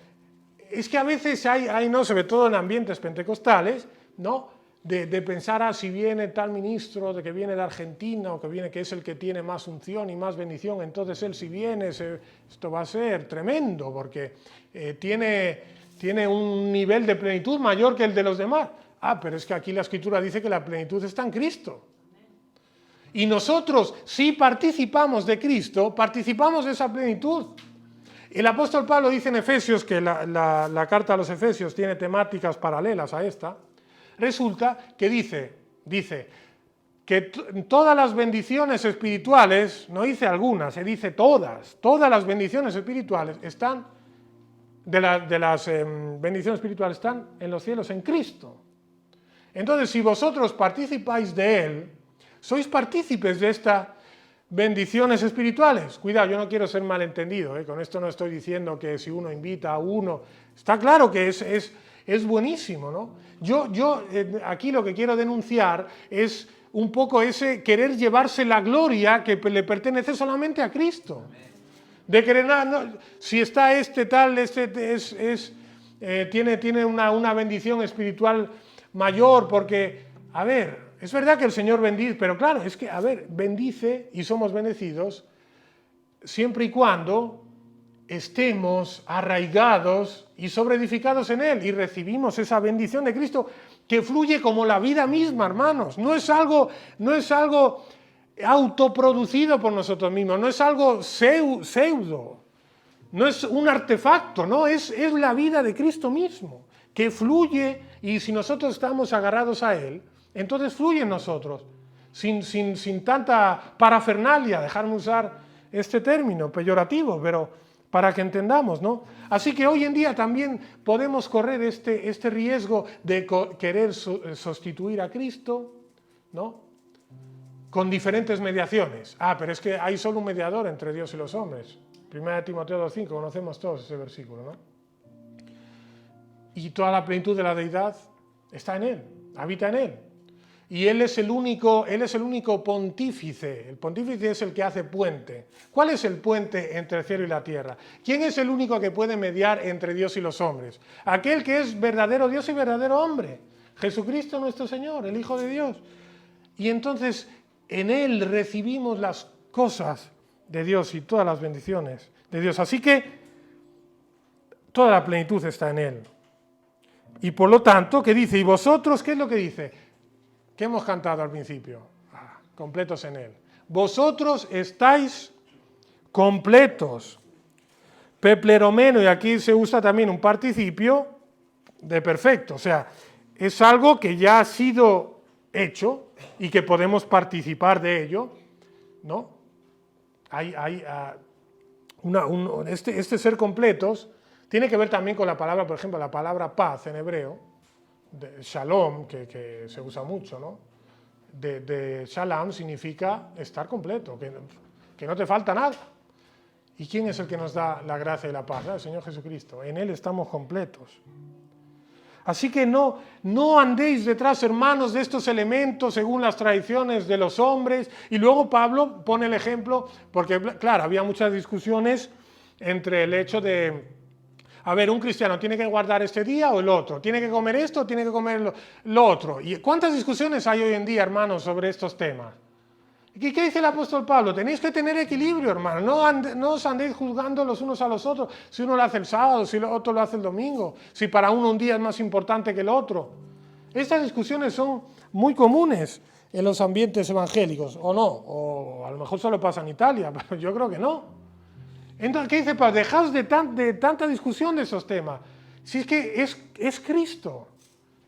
Es que a veces hay no, sobre todo en ambientes pentecostales, ¿no?, de pensar, si viene tal ministro, de que viene de Argentina, o que viene, que es el que tiene más unción y más bendición, entonces él si viene, esto va a ser tremendo, porque tiene un nivel de plenitud mayor que el de los demás. Pero es que aquí la Escritura dice que la plenitud está en Cristo. Y nosotros, si participamos de Cristo, participamos de esa plenitud. El apóstol Pablo dice en Efesios, que la carta a los Efesios tiene temáticas paralelas a esta, resulta que dice que todas las bendiciones espirituales, no dice algunas, se dice todas las bendiciones espirituales están, de las bendiciones espirituales están en los cielos en Cristo. Entonces, si vosotros participáis de Él, sois partícipes de estas bendiciones espirituales. Cuidado, yo no quiero ser malentendido, con esto no estoy diciendo que si uno invita a uno, está claro que es buenísimo, ¿no? Yo aquí lo que quiero denunciar es un poco ese querer llevarse la gloria que le pertenece solamente a Cristo. De querer, si está tiene una bendición espiritual mayor, porque, a ver, es verdad que el Señor bendice, pero claro, es que, bendice y somos bendecidos siempre y cuando estemos arraigados y sobreedificados en Él y recibimos esa bendición de Cristo que fluye como la vida misma, hermanos. No es algo autoproducido por nosotros mismos, no es algo pseudo, no es un artefacto, no, es la vida de Cristo mismo que fluye, y si nosotros estamos agarrados a Él, entonces fluye en nosotros, sin tanta parafernalia, dejarme usar este término peyorativo, pero para que entendamos, ¿no? Así que hoy en día también podemos correr este riesgo de querer sustituir a Cristo, ¿no?, con diferentes mediaciones. Pero es que hay solo un mediador entre Dios y los hombres. 1 Timoteo 2:5, conocemos todos ese versículo, ¿no? Y toda la plenitud de la deidad está en Él, habita en Él. Y Él es el único pontífice. El pontífice es el que hace puente. ¿Cuál es el puente entre el cielo y la tierra? ¿Quién es el único que puede mediar entre Dios y los hombres? Aquel que es verdadero Dios y verdadero hombre. Jesucristo nuestro Señor, el Hijo de Dios. Y entonces en Él recibimos las cosas de Dios y todas las bendiciones de Dios. Así que toda la plenitud está en Él. Y por lo tanto, ¿qué dice? ¿Y vosotros qué es lo que dice? ¿Qué hemos cantado al principio? Completos en Él. Vosotros estáis completos. Pepleromeno, y aquí se usa también un participio de perfecto. O sea, es algo que ya ha sido hecho y que podemos participar de ello, ¿no? Este ser completos tiene que ver también con la palabra, por ejemplo, la palabra paz en hebreo, de shalom, que se usa mucho, ¿no? De shalom significa estar completo, que no te falta nada. ¿Y quién es el que nos da la gracia y la paz? El Señor Jesucristo. En Él estamos completos. Así que no andéis detrás, hermanos, de estos elementos según las tradiciones de los hombres. Y luego Pablo pone el ejemplo, porque claro, había muchas discusiones entre el hecho de, a ver, un cristiano tiene que guardar este día o el otro, tiene que comer esto o tiene que comer lo otro. ¿Y cuántas discusiones hay hoy en día, hermanos, sobre estos temas? ¿Qué dice el apóstol Pablo? Tenéis que tener equilibrio, hermano. No os andéis juzgando los unos a los otros. Si uno lo hace el sábado, si el otro lo hace el domingo. Si para uno un día es más importante que el otro. Estas discusiones son muy comunes en los ambientes evangélicos, ¿o no? O a lo mejor solo pasa en Italia, pero yo creo que no. Entonces, ¿qué dice Pablo? Dejaos de tanta discusión de esos temas. Si es que es Cristo,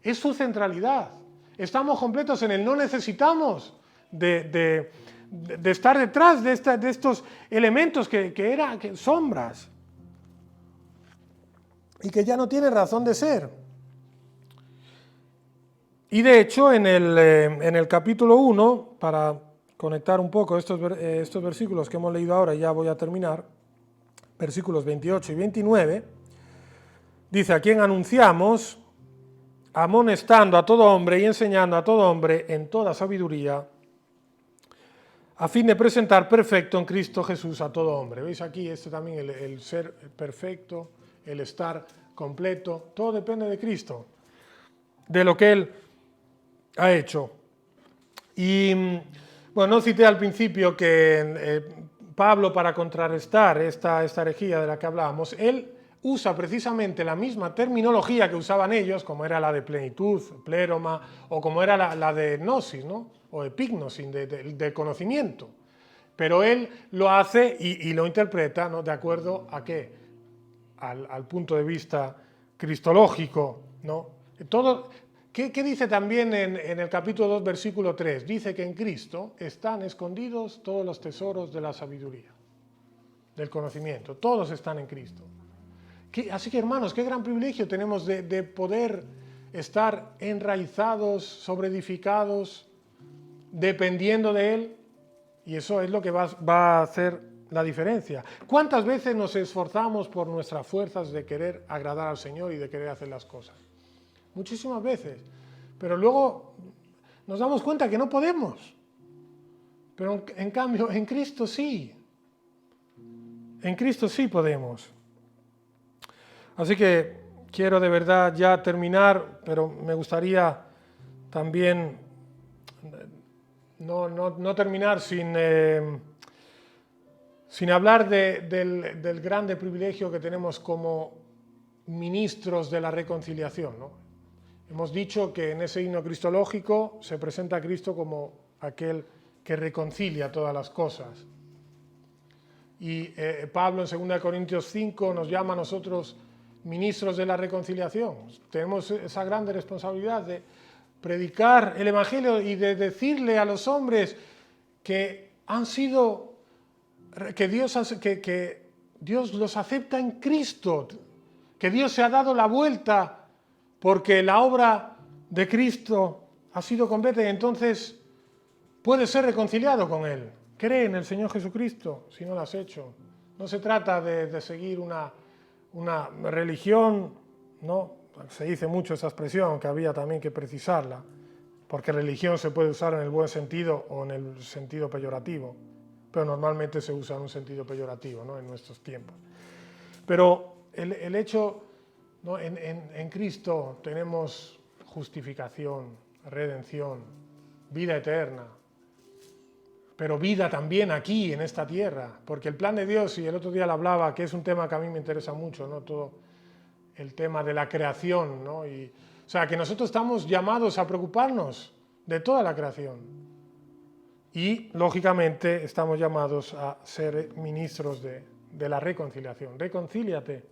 es su centralidad. Estamos completos en Él, no necesitamos de estar detrás de estos elementos que eran sombras y que ya no tienen razón de ser. Y de hecho en el capítulo 1, para conectar un poco estos versículos que hemos leído ahora, ya voy a terminar, versículos 28 y 29, dice: a quien anunciamos, amonestando a todo hombre y enseñando a todo hombre en toda sabiduría, a fin de presentar perfecto en Cristo Jesús a todo hombre. ¿Veis aquí también el ser perfecto, el estar completo? Todo depende de Cristo, de lo que Él ha hecho. Y bueno, no cité al principio que Pablo, para contrarrestar esta herejía de la que hablábamos, él usa precisamente la misma terminología que usaban ellos, como era la de plenitud, pléroma, o como era la de gnosis, ¿no? O epignosis, de conocimiento. Pero él lo hace y lo interpreta, ¿no? De acuerdo a qué, al punto de vista cristológico, ¿no? ¿Qué dice también en el capítulo 2, versículo 3? Dice que en Cristo están escondidos todos los tesoros de la sabiduría, del conocimiento. Todos están en Cristo. Así que, hermanos, qué gran privilegio tenemos de poder estar enraizados, sobreedificados, dependiendo de Él, y eso es lo que va a hacer la diferencia. ¿Cuántas veces nos esforzamos por nuestras fuerzas de querer agradar al Señor y de querer hacer las cosas? Muchísimas veces, pero luego nos damos cuenta que no podemos. Pero en cambio, en Cristo sí. En Cristo sí podemos. Así que quiero de verdad ya terminar, pero me gustaría también no terminar sin hablar del grande privilegio que tenemos como ministros de la reconciliación, ¿no? Hemos dicho que en ese himno cristológico se presenta a Cristo como aquel que reconcilia todas las cosas. Y Pablo en 2 Corintios 5 nos llama a nosotros ministros de la reconciliación. Tenemos esa grande responsabilidad de predicar el Evangelio y de decirle a los hombres que que Dios los acepta en Cristo, que Dios se ha dado la vuelta porque la obra de Cristo ha sido completa y entonces puedes ser reconciliado con Él. Cree en el Señor Jesucristo si no lo has hecho. No se trata de seguir una religión, ¿no? Se dice mucho esa expresión, que había también que precisarla, porque religión se puede usar en el buen sentido o en el sentido peyorativo, pero normalmente se usa en un sentido peyorativo, ¿no? En nuestros tiempos. Pero el hecho, ¿no? En Cristo tenemos justificación, redención, vida eterna, pero vida también aquí, en esta tierra, porque el plan de Dios, y el otro día lo hablaba, que es un tema que a mí me interesa mucho, ¿no? Todo el tema de la creación, ¿no? O sea, que nosotros estamos llamados a preocuparnos de toda la creación. Y, lógicamente, estamos llamados a ser ministros de la reconciliación. Reconcíliate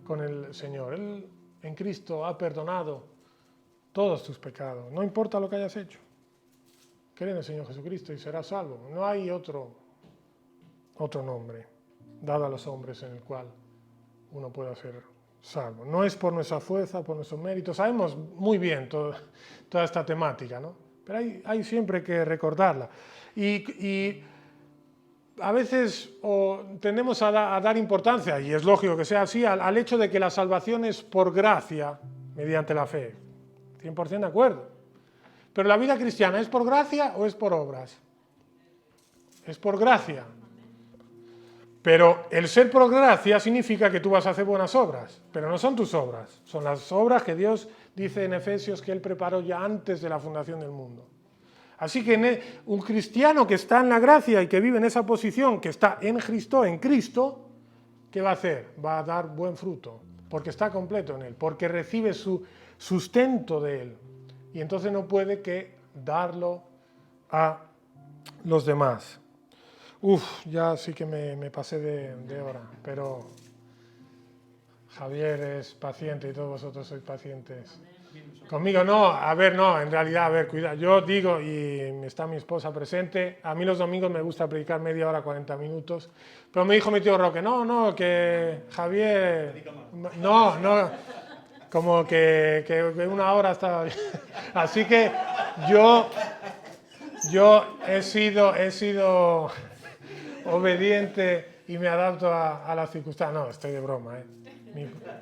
con el Señor. Él en Cristo ha perdonado todos tus pecados, no importa lo que hayas hecho. Cree en el Señor Jesucristo y serás salvo. No hay otro nombre dado a los hombres en el cual uno pueda ser salvo. No es por nuestra fuerza, por nuestros méritos. Sabemos muy bien toda esta temática, ¿no? Pero hay siempre que recordarla. Y a veces tendemos a dar importancia, y es lógico que sea así, al hecho de que la salvación es por gracia mediante la fe. 100% de acuerdo. Pero la vida cristiana, ¿es por gracia o es por obras? Es por gracia. Pero el ser por gracia significa que tú vas a hacer buenas obras, pero no son tus obras, son las obras que Dios dice en Efesios que Él preparó ya antes de la fundación del mundo. Así que un cristiano que está en la gracia y que vive en esa posición, que está en Cristo, ¿qué va a hacer? Va a dar buen fruto, porque está completo en Él, porque recibe su sustento de Él. Y entonces no puede que darlo a los demás. Ya sí que me pasé de hora, pero Javier es paciente y todos vosotros sois pacientes. Conmigo no, en realidad, cuidado. Yo digo, y está mi esposa presente, a mí los domingos me gusta predicar media hora, 40 minutos, pero me dijo mi tío Roque, no, que Javier, no, como que una hora está bien. Así que yo he sido obediente y me adapto a las circunstancias. No, estoy de broma,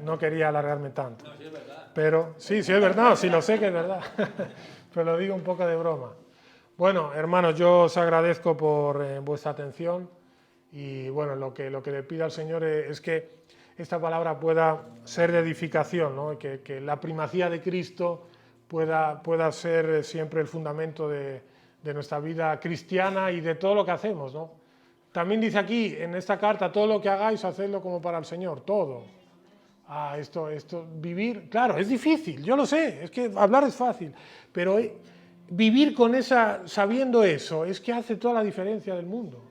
no quería alargarme tanto. No, sí es verdad. Pero sí es verdad, sí lo sé que es verdad, pero lo digo un poco de broma. Bueno, hermanos, yo os agradezco por vuestra atención y bueno, lo que le pido al Señor es que esta palabra pueda ser de edificación, ¿no? Que la primacía de Cristo pueda ser siempre el fundamento de nuestra vida cristiana y de todo lo que hacemos, ¿no? También dice aquí, en esta carta, todo lo que hagáis, hacedlo como para el Señor, todo. Esto, vivir, claro, es difícil, yo lo sé, es que hablar es fácil, pero vivir sabiendo eso, es que hace toda la diferencia del mundo.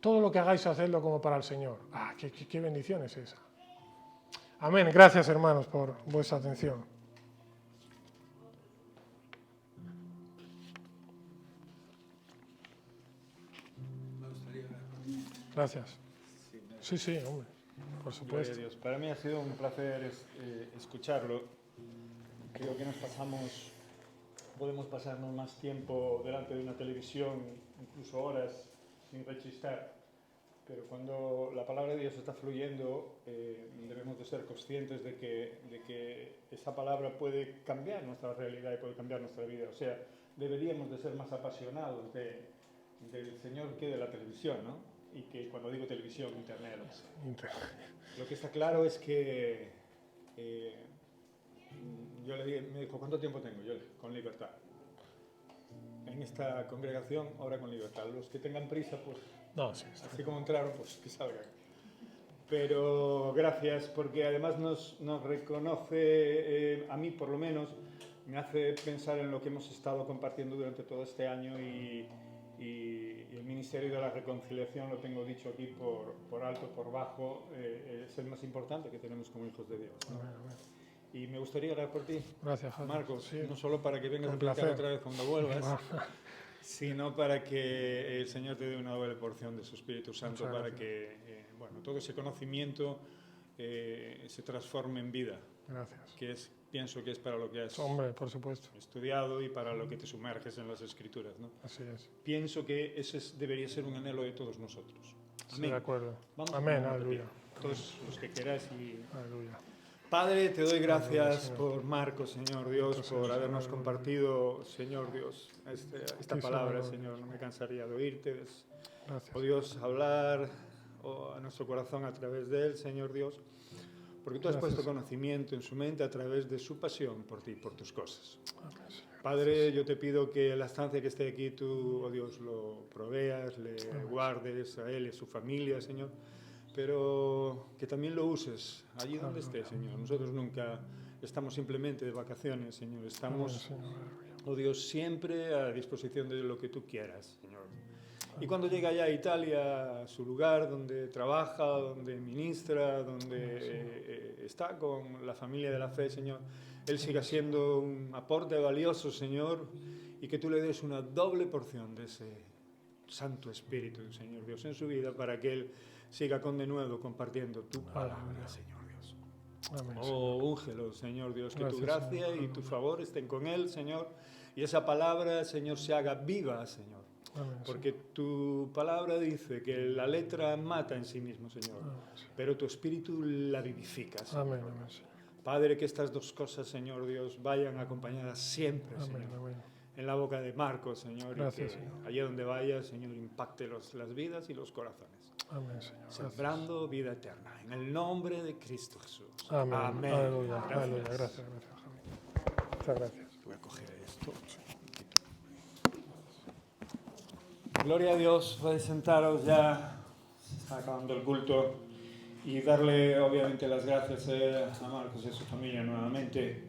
Todo lo que hagáis, hacedlo como para el Señor. Qué bendición es esa. Amén, gracias hermanos por vuestra atención. Gracias. Sí, hombre, por supuesto. Dios. Para mí ha sido un placer escucharlo. Creo que podemos pasarnos más tiempo delante de una televisión, incluso horas, sin rechistar. Pero cuando la palabra de Dios está fluyendo, debemos de ser conscientes de que esa palabra puede cambiar nuestra realidad y puede cambiar nuestra vida. O sea, deberíamos de ser más apasionados del Señor que de la televisión, ¿no? Y que cuando digo televisión, internet. Lo que está claro es que yo le dije, me dijo, ¿cuánto tiempo tengo? Yo le dije, con libertad. En esta congregación, ahora con libertad. Los que tengan prisa, pues, así como entraron, pues que salgan. Pero gracias, porque además nos reconoce, a mí por lo menos, me hace pensar en lo que hemos estado compartiendo durante todo este año y el Ministerio de la Reconciliación, lo tengo dicho aquí por alto, por bajo, es el más importante que tenemos como hijos de Dios, ¿no? Y me gustaría orar por ti. Gracias, Javier. Marcos, sí. No solo para que vengas a predicar otra vez cuando vuelvas, sino para que el Señor te dé una doble porción de su Espíritu Santo, para que todo ese conocimiento se transforme en vida. Gracias. Pienso que es para lo que has por supuesto. estudiado y para lo que te sumerges en las Escrituras, ¿no? Así es. Pienso que ese debería ser un anhelo de todos nosotros. Amén. Sí, de acuerdo. Vamos Amén, aleluya. Todos los que queráis. Aleluya. Padre, te doy gracias por Marcos, Señor Dios, por habernos compartido, Señor Dios, esta palabra, Señor. No me cansaría de oírte. Gracias. Oh Dios, hablar a nuestro corazón a través de él, Señor Dios. Porque tú has puesto conocimiento en su mente a través de su pasión por ti, por tus cosas. Padre, yo te pido que la estancia que esté aquí, tú, oh Dios, lo proveas, le guardes a él y a su familia, Señor. Pero que también lo uses allí donde esté, Señor. Nosotros nunca estamos simplemente de vacaciones, Señor. Estamos, oh Dios, siempre a disposición de lo que tú quieras, Señor. Y cuando llega allá a Italia, a su lugar donde trabaja, donde ministra, donde está con la familia de la fe, Señor, él siga siendo un aporte valioso, Señor, y que tú le des una doble porción de ese Santo Espíritu, Señor Dios, en su vida, para que él siga con denuedo compartiendo tu palabra, Señor Dios. Amén, úngelo, Señor Dios, que tu gracia y tu favor estén con él, Señor, y esa palabra, Señor, se haga viva, Señor. Amén, porque tu palabra dice que la letra mata en sí mismo, Señor, pero tu espíritu la vivifica, Señor. Amén, Padre, que estas dos cosas, Señor Dios, vayan acompañadas siempre, Amén, Señor. amén. En la boca de Marcos, Señor, Gracias, y que Señor. allá donde vaya, Señor, impacte las vidas y los corazones. Amén, Señor. Sembrando vida eterna. En el nombre de Cristo Jesús. Amén. Amén. Aleluya, Gracias. aleluya. Gracias, Javi. Muchas gracias. Voy a coger esto. Gloria a Dios. Podéis sentaros ya. Se está acabando el culto. Y darle, obviamente, las gracias a Marcos y a su familia nuevamente.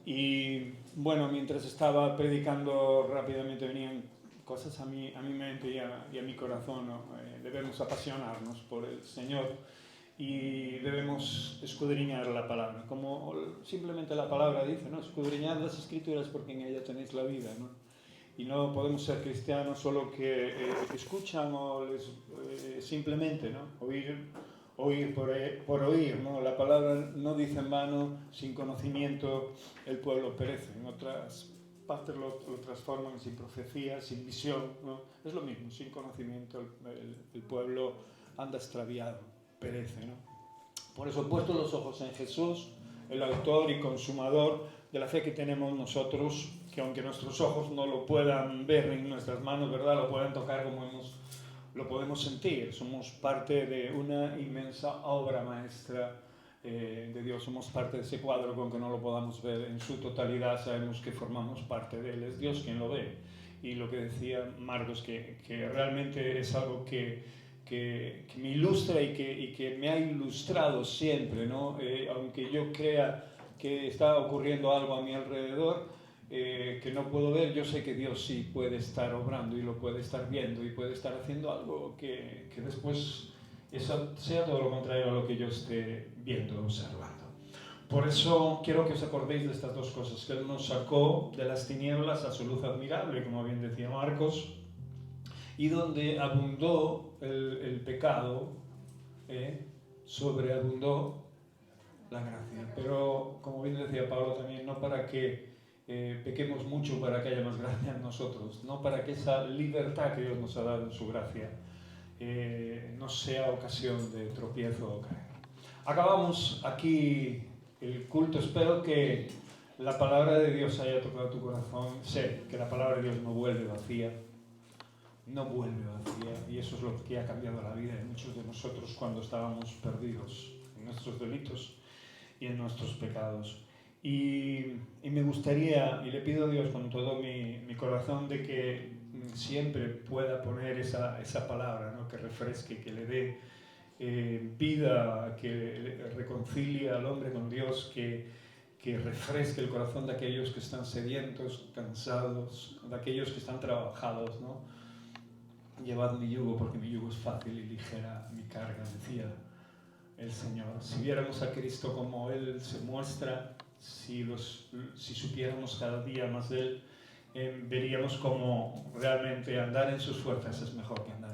Y bueno, mientras estaba predicando rápidamente venían cosas a mi mente y a mi corazón, ¿no? Debemos apasionarnos por el Señor y debemos escudriñar la palabra, como simplemente la palabra dice, ¿no? Escudriñad las Escrituras porque en ella tenéis la vida, ¿no? Y no podemos ser cristianos solo que escuchan o simplemente, ¿no? Oír por oír, ¿no? La palabra no dice en vano, sin conocimiento el pueblo perece. En otras partes lo transforman sin profecía, sin visión, ¿no? Es lo mismo, sin conocimiento el pueblo anda extraviado, perece, ¿no? Por eso, puesto los ojos en Jesús, el autor y consumador de la fe que tenemos nosotros, que aunque nuestros ojos no lo puedan ver en nuestras manos, ¿verdad? Lo puedan tocar como lo podemos sentir. Somos parte de una inmensa obra maestra de Dios. Somos parte de ese cuadro, que aunque no lo podamos ver en su totalidad, sabemos que formamos parte de él. Es Dios quien lo ve. Y lo que decía Marcos, que realmente es algo que me ilustra y que me ha ilustrado siempre, ¿no? Aunque yo crea que está ocurriendo algo a mi alrededor, que no puedo ver, yo sé que Dios sí puede estar obrando y lo puede estar viendo y puede estar haciendo algo que después sea todo lo contrario a lo que yo esté viendo, observando. Por eso quiero que os acordéis de estas dos cosas, que Él nos sacó de las tinieblas a su luz admirable, como bien decía Marcos, y donde abundó el pecado, sobreabundó la gracia. Pero, como bien decía Pablo también, no para que pequemos mucho para que haya más gracia en nosotros, no para que esa libertad que Dios nos ha dado en su gracia no sea ocasión de tropiezo o caer. Acabamos aquí el culto. Espero que la palabra de Dios haya tocado tu corazón. Sé que la palabra de Dios no vuelve vacía, y eso es lo que ha cambiado la vida de muchos de nosotros cuando estábamos perdidos en nuestros delitos y en nuestros pecados. Y me gustaría, y le pido a Dios con todo mi corazón, de que siempre pueda poner esa palabra, ¿no? Que refresque, que le dé vida, que reconcilie al hombre con Dios, que refresque el corazón de aquellos que están sedientos, cansados, de aquellos que están trabajados, ¿no? Llevad mi yugo porque mi yugo es fácil y ligera mi carga, decía el Señor. Si viéramos a Cristo como Él se muestra, si supiéramos cada día más de Él, veríamos como realmente andar en sus fuerzas es mejor que andar